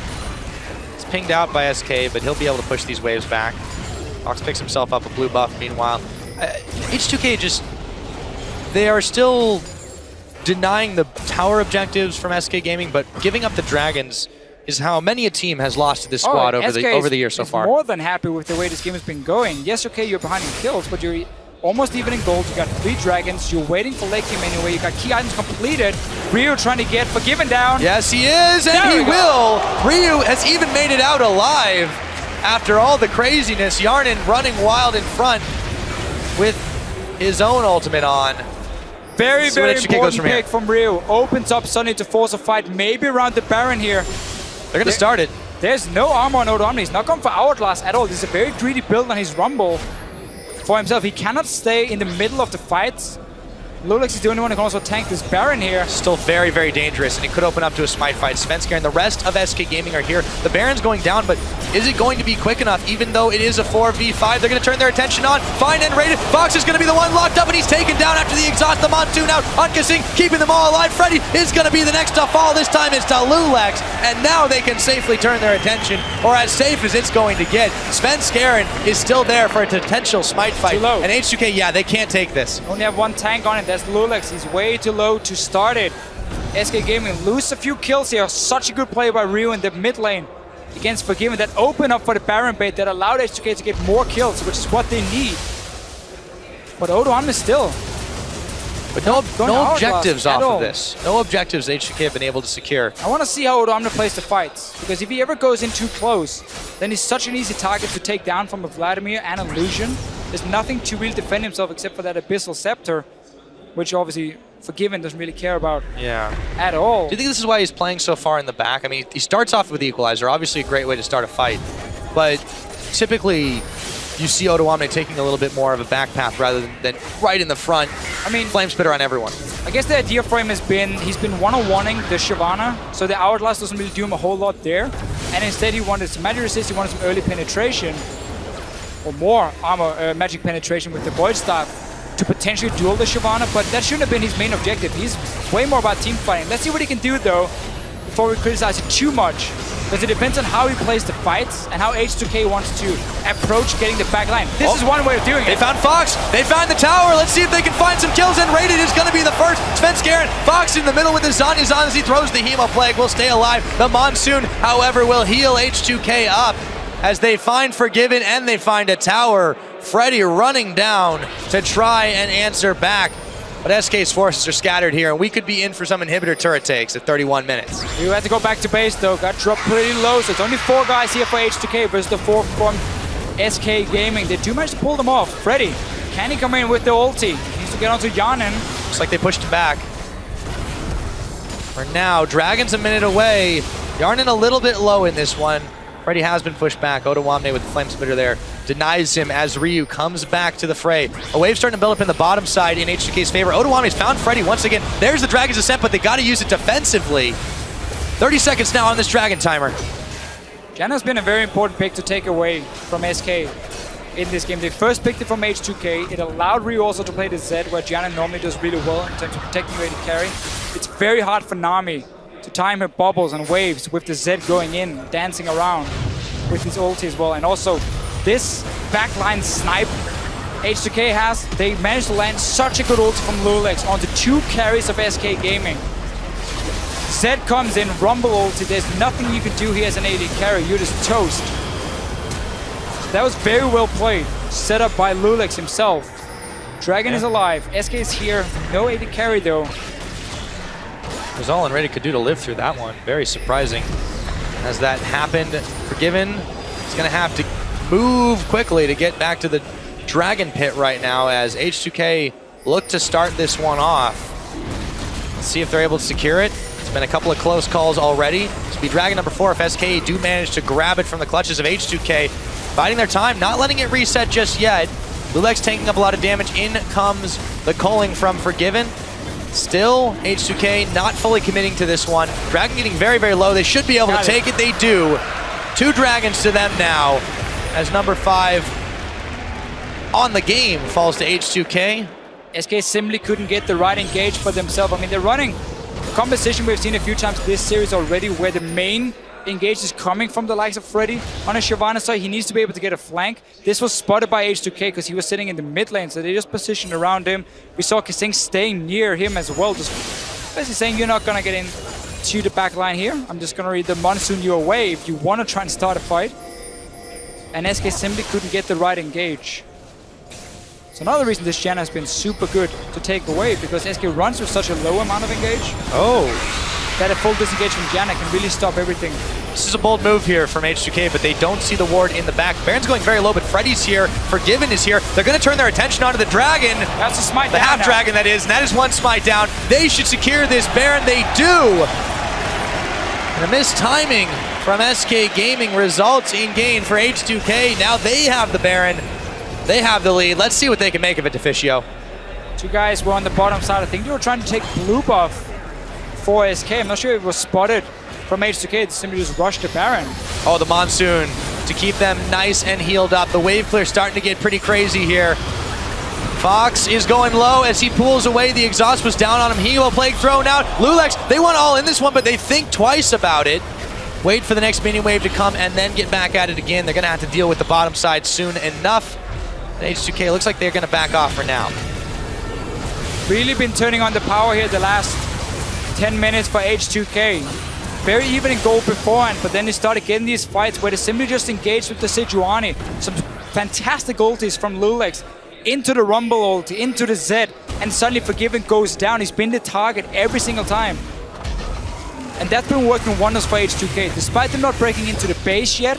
It's pinged out by SK, but he'll be able to push these waves back. Fox picks himself up a blue buff meanwhile. H2K just, they are still denying the tower objectives from SK Gaming, but giving up the dragons is how many a team has lost to this squad over the year so far. More than happy with the way this game has been going. Yes, okay, you're behind in kills, but you're almost even in gold. You got 3 dragons. You're waiting for late game anyway. You got key items completed. Ryu trying to get Forgiven down. Yes, he is, and he will. Ryu has even made it out alive after all the craziness. Hjarnan running wild in front with his own ultimate on. Very, very important pick from Ryu. Opens up Sunny to force a fight, maybe around the Baron here. They're going to start it. There's no armor on Odoamne. He's not going for Hourglass at all. This is a very greedy build on his Rumble for himself. He cannot stay in the middle of the fights. Lulex is the only one who can also tank this Baron here. Still very, very dangerous, and it could open up to a smite fight. Svenskar and the rest of SK Gaming are here. The Baron's going down, but is it going to be quick enough? Even though it is a 4v5, they're going to turn their attention on. Fine and raided. Fox is going to be the one locked up, and he's taken down after the exhaust. The Mortune out. Unkissing, keeping them all alive. Freddy is going to be the next to fall. This time it's to Lulex, and now they can safely turn their attention, or as safe as it's going to get. Svenskar is still there for a potential smite fight. Too low. And H2K, yeah, they can't take this. Only have 1 tank on it. That's Lulex. He's way too low to start it. SK Gaming lose a few kills here. Such a good play by Ryu in the mid lane against Forgiven that opened up for the Baron bait that allowed H2K to get more kills, which is what they need. But Odoamne still But no Hourglass objectives at off all. of this. No objectives H2K have been able to secure. I want to see how Odomne plays the fights, because if he ever goes in too close, then he's such an easy target to take down from a Vladimir and a Lucian. There's nothing to really defend himself except for that Abyssal Scepter, which obviously Forgiven doesn't really care about at all. Do you think this is why he's playing so far in the back? I mean, he starts off with the Equalizer, obviously a great way to start a fight, but typically you see Odomne taking a little bit more of a back path rather than right in the front. I mean, Flame Spitter on everyone. I guess the idea for him has been he's been one-on-oneing the Shyvana, so the Hourglass doesn't really do him a whole lot there. And instead he wanted some magic resist, he wanted some early penetration, or more armor magic penetration with the Void Staff to potentially duel the Shyvana, but that shouldn't have been his main objective. He's way more about team fighting. Let's see what he can do though, before we criticize it too much. Because it depends on how he plays the fights and how H2K wants to approach getting the back line. This is one way of doing it. They found Fox. They found the tower. Let's see if they can find some kills. And Rated is going to be the first. Svenskeren. Fox in the middle with his Zanya's on as he throws the Hemo Plague. Will stay alive. The Monsoon, however, will heal H2K up as they find Forgiven and they find a tower. Freddy running down to try and answer back. But SK's forces are scattered here, and we could be in for some inhibitor turret takes at 31 minutes. You had to go back to base, though. Got dropped pretty low, so it's only 4 guys here for H2K versus the 4 from SK Gaming. They do manage to pull them off. Freddy, can he come in with the ulti? He needs to get onto Yanin. Looks like they pushed him back. For now, Dragon's a minute away. Yarnin a little bit low in this one. Freddy has been pushed back. Odomne with the Flame Spitter there denies him as Ryu comes back to the fray. A wave starting to build up in the bottom side in H2K's favor. Odomne's found Freddy once again. There's the Dragon's Ascent, but they got to use it defensively. 30 seconds now on this Dragon timer. Janna's been a very important pick to take away from SK in this game. They first picked it from H2K. It allowed Ryu also to play the Zed, where Janna normally does really well in terms of protecting the carry. It's very hard for Nami to time her bubbles and waves with the Zed going in, dancing around with his ulti as well. And also, this backline snipe H2K has, they managed to land such a good ulti from Lulex onto 2 carries of SK Gaming. Zed comes in, Rumble ulti, there's nothing you can do here as an AD carry, you're just toast. That was very well played, set up by Lulex himself. Dragon is alive, SK is here, no AD carry though. Was all and Ready could do to live through that one. Very surprising. As that happened, Forgiven is going to have to move quickly to get back to the Dragon Pit right now as H2K look to start this one off. Let's see if they're able to secure it. It's been a couple of close calls already. This will be Dragon number 4 if SK do manage to grab it from the clutches of H2K. Biding their time, not letting it reset just yet. Lulex taking up a lot of damage. In comes the culling from Forgiven. Still, H2K not fully committing to this one. Dragon getting very, very low. They should be able to take it. They do. 2 Dragons to them now as number 5 on the game falls to H2K. SK simply couldn't get the right engage for themselves. I mean, they're running a composition we've seen a few times this series already where the main engage is coming from the likes of Freddy. On a Shyvana side, he needs to be able to get a flank. This was spotted by H2K because he was sitting in the mid lane, so they just positioned around him. We saw Kasing staying near him as well, just basically saying, you're not going to get into the back line here. I'm just going to read the Monsoon you away if you want to try and start a fight. And SK simply couldn't get the right engage. So another reason this Janna has been super good to take away, because SK runs with such a low amount of engage. That a full disengage from Janna can really stop everything. This is a bold move here from H2K, but they don't see the ward in the back. Baron's going very low, but Freddy's here. Forgiven is here. They're going to turn their attention onto the Dragon. That's a smite down. The half Dragon, that is. And that is 1 smite down. They should secure this Baron. They do. And a missed timing from SK Gaming results in gain for H2K. Now they have the Baron. They have the lead. Let's see what they can make of it, Deficio. 2 guys were on the bottom side. I think they were trying to take blue buff for SK. I'm not sure if it was spotted from H2K. They simply just rushed the Baron. Oh, the Monsoon to keep them nice and healed up. The wave clear starting to get pretty crazy here. Fox is going low as he pulls away. The exhaust was down on him. Hemo Plague thrown out. Lulex, they want all in this one, but they think twice about it. Wait for the next minion wave to come and then get back at it again. They're going to have to deal with the bottom side soon enough. And H2K looks like they're going to back off for now. Really been turning on the power here the last 10 minutes for H2K. Very even in goal beforehand, but then they started getting these fights where they simply just engaged with the Sejuani. Some fantastic ultis from Lulex into the Rumble ulti, into the Zed, and suddenly Forgiven goes down. He's been the target every single time. And that's been working wonders for H2K. Despite them not breaking into the base yet,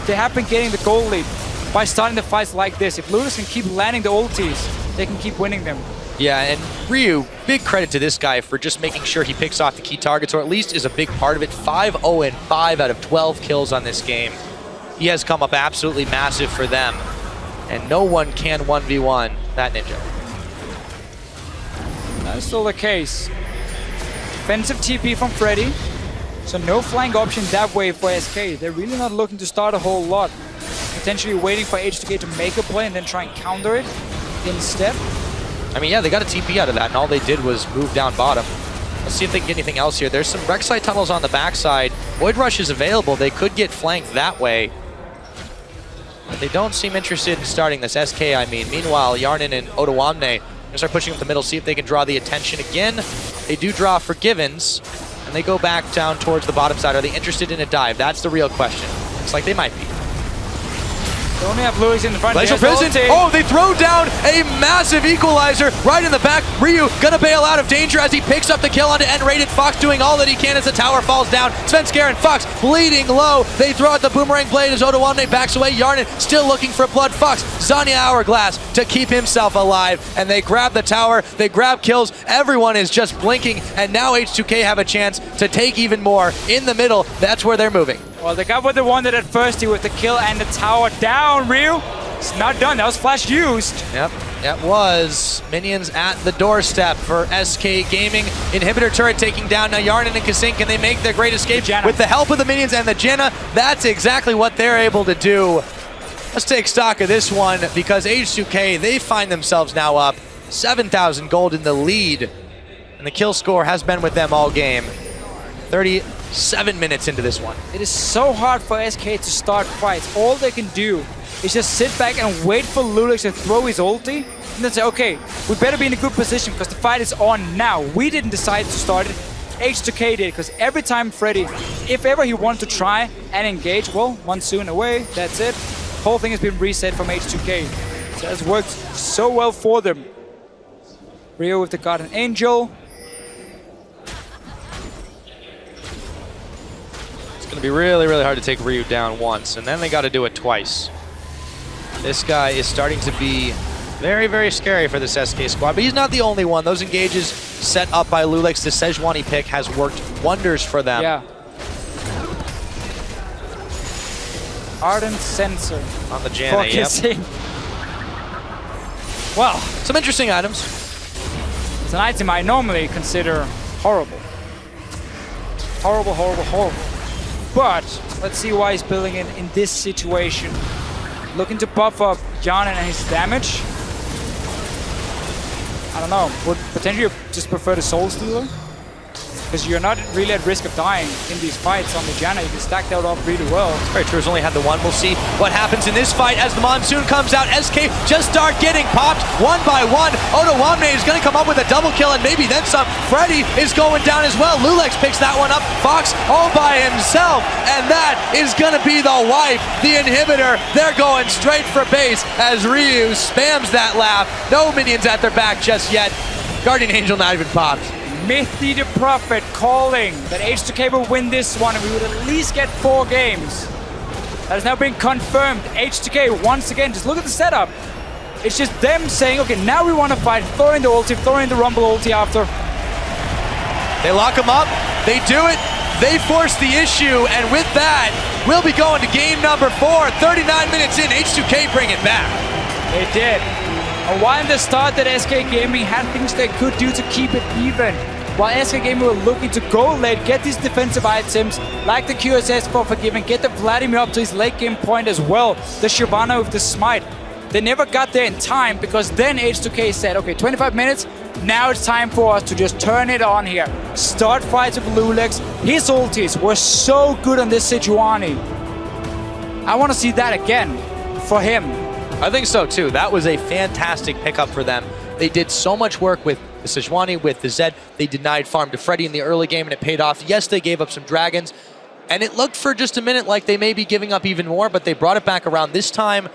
they have been getting the gold lead by starting the fights like this. If Ludix can keep landing the ultis, they can keep winning them. Yeah, and Ryu, big credit to this guy for just making sure he picks off the key targets, or at least is a big part of it. 5-0-5 out of 12 kills on this game. He has come up absolutely massive for them. And no one can 1v1 that ninja. That's still the case. Defensive TP from Freddy. So no flank option that way for SK. They're really not looking to start a whole lot. Potentially waiting for H2K to make a play and then try and counter it instead. I mean, yeah, they got a TP out of that, and all they did was move down bottom. Let's see if they can get anything else here. There's some Rek'Sai tunnels on the backside. Void Rush is available. They could get flanked that way. But they don't seem interested in starting this, SK, I mean. Meanwhile, Yarnin and Otawamne are going to start pushing up the middle, see if they can draw the attention again. They do draw Forgivens, and they go back down towards the bottom side. Are they interested in a dive? That's the real question. Looks like they might be. They only have Ludix in the front. Glacial Prison. Oh, they throw down a massive equalizer right in the back. Ryu gonna bail out of danger as he picks up the kill onto N-rated. Fox doing all that he can as the tower falls down. Svenskar and Fox bleeding low. They throw out the boomerang blade as Otawamne backs away. Yarnin still looking for blood. Fox, Zanya Hourglass to keep himself alive. And they grab the tower. They grab kills. Everyone is just blinking. And now H2K have a chance to take even more in the middle. That's where they're moving. Well, the guy with the one that at first he with the kill and the tower down, Ryu. It's not done. That was flash used. Yep, that was. Minions at the doorstep for SK Gaming. Inhibitor turret taking down now Yarnin and Kasink. Can they make their great escape with the help of the minions and the Jenna? That's exactly what they're able to do. Let's take stock of this one because H2K, they find themselves now up 7,000 gold in the lead. And the kill score has been with them all game. 37 minutes into this one. It is so hard for SK to start fights. All they can do is just sit back and wait for Ludix to throw his ulti and then say, okay, we better be in a good position because the fight is on now. We didn't decide to start it. H2K did, because every time Freddy, if ever he wanted to try and engage, well, Monsoon away, that's it. The whole thing has been reset from H2K. So it's worked so well for them. Rio with the Guardian Angel. It's going to be really, really hard to take Ryu down once, and then they got to do it twice. This guy is starting to be very, very scary for this SK squad, but he's not the only one. Those engages set up by Lulix, the Sejuani pick, has worked wonders for them. Yeah. Ardent Sensor. On the Janna, yep. Well, some interesting items. It's an item I normally consider horrible. Horrible, horrible, horrible. But let's see why he's building it in this situation. Looking to buff up Yarnin and his damage. I don't know, would potentially just prefer the Soul Stealer? Because you're not really at risk of dying in these fights on the Janna. You can stack that up really well. Very true, he's only had the one. We'll see what happens in this fight as the Monsoon comes out. SK just start getting popped one by one. Otawamne is going to come up with a double kill and maybe then some. Freddy is going down as well. Lulix picks that one up. Fox all by himself. And that is going to be the wipe. The inhibitor, they're going straight for base as Ryu spams that laugh. No minions at their back just yet. Guardian Angel not even popped. Mithy the Prophet calling that H2K will win this one and we would at least get 4 games. That has now been confirmed. H2K, once again, just look at the setup. It's just them saying, okay, now we want to fight. Throw in the ulti, throw in the Rumble ulti after. They lock him up, they do it, they force the issue, and with that, we'll be going to game number 4. 39 minutes in, H2K bring it back. They did. And while in the start that SK Gaming had things they could do to keep it even, while SK Gaming were looking to go late, get these defensive items, like the QSS for Forgiven, get the Vladimir up to his late game point as well, the Shyvana with the Smite. They never got there in time because then H2K said, okay, 25 minutes, now it's time for us to just turn it on here. Start fights with Lulix. His ultis were so good on this Sejuani. I want to see that again for him. I think so too. That was a fantastic pickup for them. They did so much work with the Sejuani, with the Zed. They denied farm to Freddy in the early game and it paid off. Yes, they gave up some dragons and it looked for just a minute like they may be giving up even more, but they brought it back around. This time,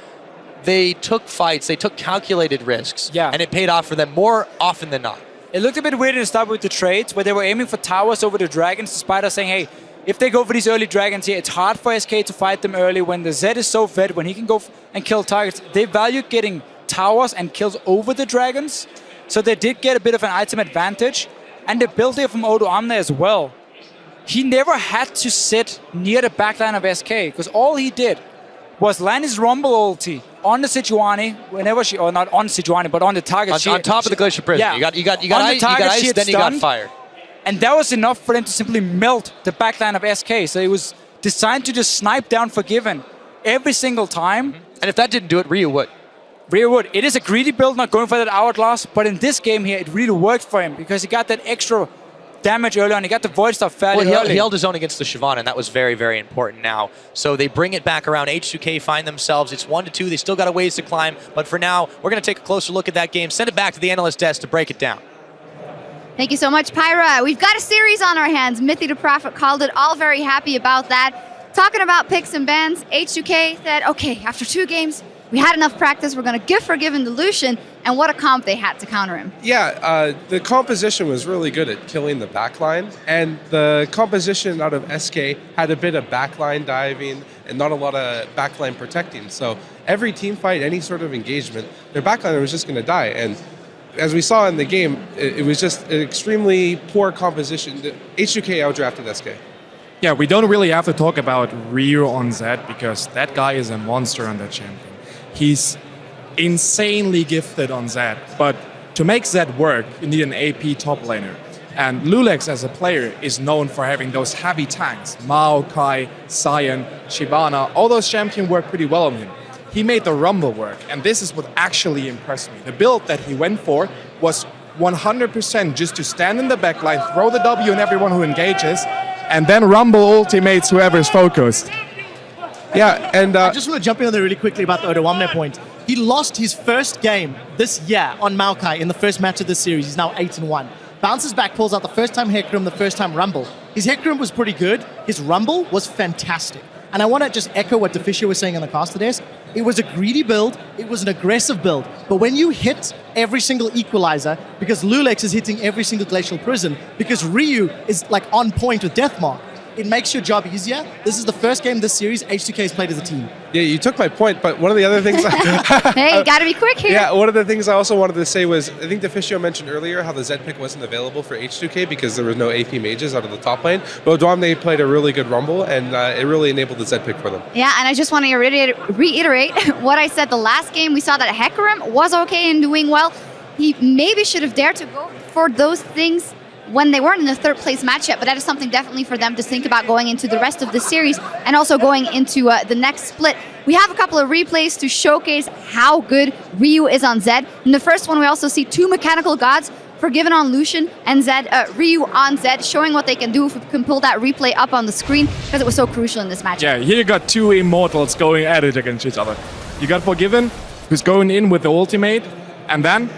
they took fights, they took calculated risks, Yeah. and it paid off for them more often than not. It looked a bit weird in the start with the trades, where they were aiming for towers over the dragons, despite us saying, hey, if they go for these early dragons here, it's hard for SK to fight them early when the Zed is so fed, when he can go and kill targets. They valued getting towers and kills over the dragons, so they did get a bit of an item advantage. And the build here from Odoamne as well. He never had to sit near the backline of SK, because all he did was land his Rumble ulti on the Sejuani whenever she, or not on Sejuani, but on the target. On top of the Glacier Prison. Yeah. You got On the ice, target, then you got fire. And that was enough for them to simply melt the backline of SK. So it was designed to just snipe down Forgiven every single time. And if that didn't do it, Ryu would. Ryu would. It is a greedy build, not going for that hourglass, but in this game here, it really worked for him because he got that extra damage early on. He got the Void Stuff fairly early. He held his own against the Shyvana, and that was very, very important now. So they bring it back around. H2K find themselves. It's 1-2. They still got a ways to climb. But for now, we're going to take a closer look at that game, send it back to the analyst desk to break it down. Thank you so much, Pyra. We've got a series on our hands. Mithy the Prophet called it. All very happy about that. Talking about picks and bans, H2K said, okay, after 2 games, we had enough practice. We're going to give Forgiven the Lucian. And what a comp they had to counter him. Yeah, the composition was really good at killing the backline. And the composition out of SK had a bit of backline diving and not a lot of backline protecting. So every team fight, any sort of engagement, their backliner was just going to die. And as we saw in the game, it was just an extremely poor composition. H2K outdrafted SK. Yeah, we don't really have to talk about Ryu on Zed because that guy is a monster on that champion. He's insanely gifted on Zed, but to make Zed work, you need an AP top laner. And Lulex as a player is known for having those heavy tanks. Mao, Kai, Sion, Shyvana, all those champions work pretty well on him. He made the Rumble work, and this is what actually impressed me. The build that he went for was 100% just to stand in the backline, throw the W on everyone who engages, and then Rumble ultimates whoever's focused. Yeah, and I just want to jump in on there really quickly about the Odoamne point. He lost his first game this year on Maokai in the first match of this series. He's now 8-1. Bounces back, pulls out the first time Hecarim, the first time Rumble. His Hecarim was pretty good. His Rumble was fantastic. And I want to just echo what Deficio was saying on the caster desk. It was a greedy build. It was an aggressive build. But when you hit every single equalizer, because Lulex is hitting every single Glacial Prison, because Ryu is like on point with Deathmark, it makes your job easier. This is the first game this series H2K has played as a team. yeah, you took my point, but one of the other things... Hey, you got to be quick here. Yeah, one of the things I also wanted to say was, I think Deficio mentioned earlier how the Zed pick wasn't available for H2K because there was no AP mages out of the top lane. But Odoamne played a really good Rumble, and it really enabled the Zed pick for them. Yeah, and I just want to reiterate what I said the last game. We saw that Hecarim was okay and doing well. He maybe should have dared to go for those things when they weren't in the 3rd place match yet, but that is something definitely for them to think about going into the rest of the series and also going into the next split. We have a couple of replays to showcase how good Ryu is on Zed. In the first one, we also see 2 mechanical gods, Forgiven on Lucian and Ryu on Zed, showing what they can do if we can pull that replay up on the screen because it was so crucial in this match. Yeah, here you got 2 immortals going at it against each other. You got Forgiven, who's going in with the ultimate, and then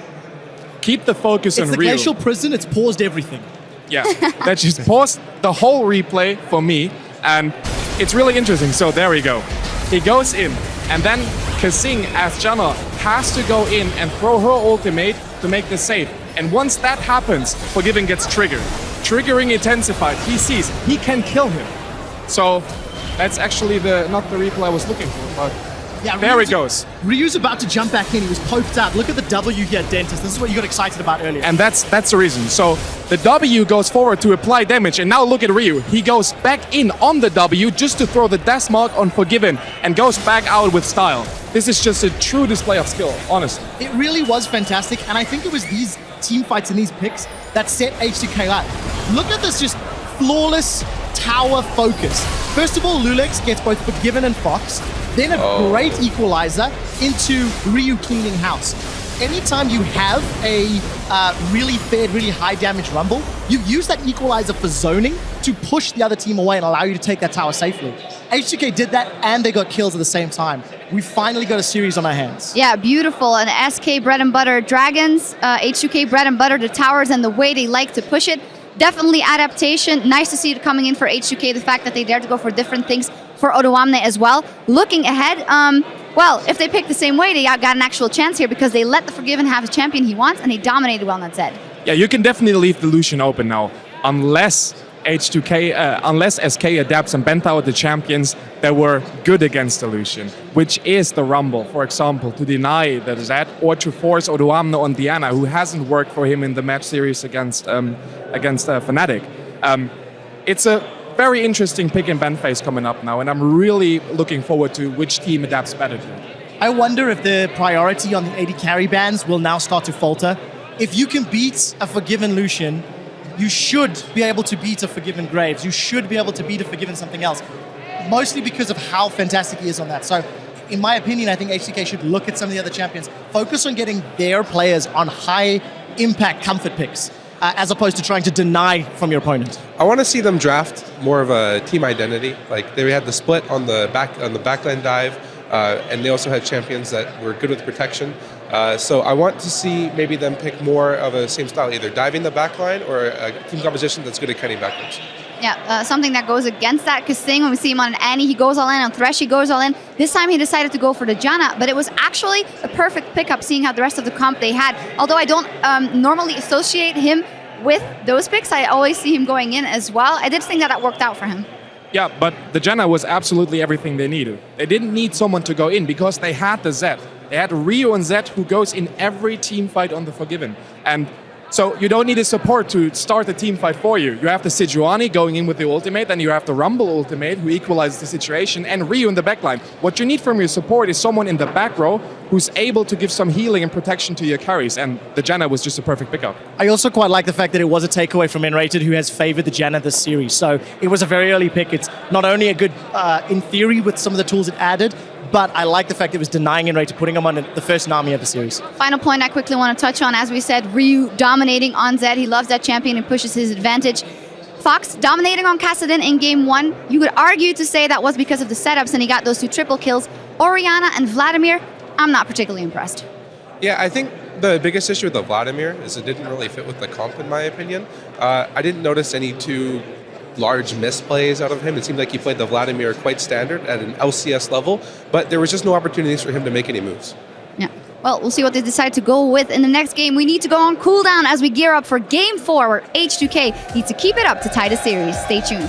keep the focus on It's the Ryu. Glacial Prison. It's paused everything. Yeah, that just paused the whole replay for me, and it's really interesting. So there we go. He goes in, and then Kasing as Janna has to go in and throw her ultimate to make the save. And once that happens, Forgiven gets triggered. Triggering intensified. He sees he can kill him. So that's actually not the replay I was looking for, but Yeah, there it goes. Ryu's about to jump back in. He was poked out. Look at the W here, Dentist. This is what you got excited about earlier. And that's the reason. So the W goes forward to apply damage, and now look at Ryu. He goes back in on the W just to throw the death mark on Forgiven and goes back out with style. This is just a true display of skill, honestly. It really was fantastic, and I think it was these team fights and these picks that set H2K up. Look at this just flawless tower focus. First of all, Lulex gets both Forgiven and Fox, then a great equalizer into Ryu cleaning house. Anytime you have a really fed, really high damage Rumble, you use that equalizer for zoning to push the other team away and allow you to take that tower safely. H2K did that and they got kills at the same time. We finally got a series on our hands. Yeah, beautiful. And SK bread and butter dragons, H2K bread and butter the towers and the way they like to push it. Definitely adaptation. Nice to see it coming in for H2K, the fact that they dared to go for different things for Odoamne as well. Looking ahead, Well, if they pick the same way, they got an actual chance here because they let the Forgiven have a champion he wants, and he dominated well on that. Yeah, you can definitely leave the Lucian open now, unless H2K, unless SK adapts and bent out the champions that were good against the Lucian, which is the Rumble, for example, to deny the Zed or to force Odoamne on Diana, who hasn't worked for him in the match series against Fnatic. It's a very interesting pick and ban phase coming up now, and I'm really looking forward to which team adapts better to it. I wonder if the priority on the AD carry bans will now start to falter. If you can beat a Forgiven Lucian, you should be able to beat a Forgiven Graves. You should be able to beat a Forgiven something else, mostly because of how fantastic he is on that. So, in my opinion, I think H2K should look at some of the other champions, focus on getting their players on high impact comfort picks, as opposed to trying to deny from your opponent. I want to see them draft more of a team identity. Like they had the split on the backline dive, and they also had champions that were good with protection. So I want to see maybe them pick more of a same style, either diving the backline or a team composition that's good at cutting backwards. Yeah, something that goes against that, because when we see him on an Annie, he goes all in, on Thresh he goes all in. This time he decided to go for the Janna, but it was actually a perfect pickup seeing how the rest of the comp they had. Although I don't normally associate him with those picks, I always see him going in as well. I did think that worked out for him. Yeah, but the Janna was absolutely everything they needed. They didn't need someone to go in because they had the Zed. They had Rio and Zed who goes in every team fight on the Forgiven. And so you don't need a support to start the team fight for you. You have the Sejuani going in with the ultimate, and you have the Rumble ultimate who equalizes the situation, and Rio in the backline. What you need from your support is someone in the back row who's able to give some healing and protection to your carries, and the Janna was just a perfect pickup. I also quite like the fact that it was a takeaway from N-Rated, who has favored the Janna this series. So it was a very early pick. It's not only a good, in theory, with some of the tools it added, but I like the fact it was denying N-Rated, putting him on the first Nami of the series. Final point I quickly want to touch on, as we said, Ryu dominating on Zed. He loves that champion and pushes his advantage. Fox dominating on Kassadin in game 1. You could argue to say that was because of the setups and he got those 2 triple kills. Orianna and Vladimir, I'm not particularly impressed. Yeah, I think the biggest issue with the Vladimir is it didn't really fit with the comp, in my opinion. I didn't notice any too large misplays out of him. It seemed like he played the Vladimir quite standard at an LCS level, but there was just no opportunities for him to make any moves. Yeah. Well, we'll see what they decide to go with in the next game. We need to go on cooldown as we gear up for game 4, where H2K needs to keep it up to tie the series. Stay tuned.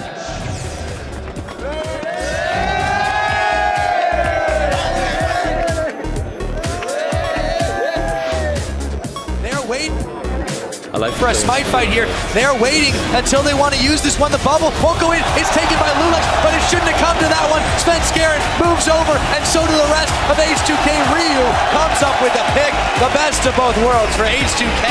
They're waiting. I like for a smite fight here. They're waiting until they want to use this one. The bubble won't go in. It's taken by Lulex, but it shouldn't have come to that one. Svenskeren moves over, and so do the rest of H2K. Ryu comes up with the pick. The best of both worlds for H2K.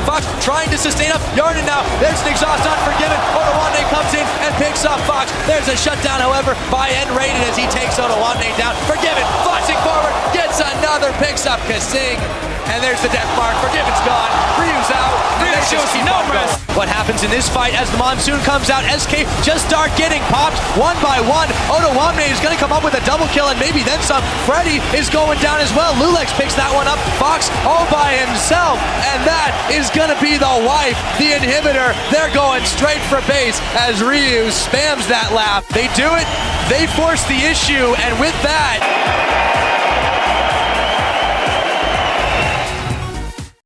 Fox trying to sustain up. Yarden now. There's an exhaust Unforgiven. Odoamne comes in and picks up Fox. There's a shutdown, however, by N-Rated as he takes Odoamne down. Forgiven flashing forward. Gets another. Picks up Kasing. And there's the death mark. Forgiven's gone. Ryu's out. Ryu shows no rest. What happens in this fight as the Monsoon comes out? SK just start getting popped one by one. Odoamne is going to come up with a double kill and maybe then some. Freddy is going down as well. Lulex picks that one up. Fox all by himself. And that is going to be the wipe. The inhibitor. They're going straight for base as Ryu spams that lap. They do it. They force the issue. And with that,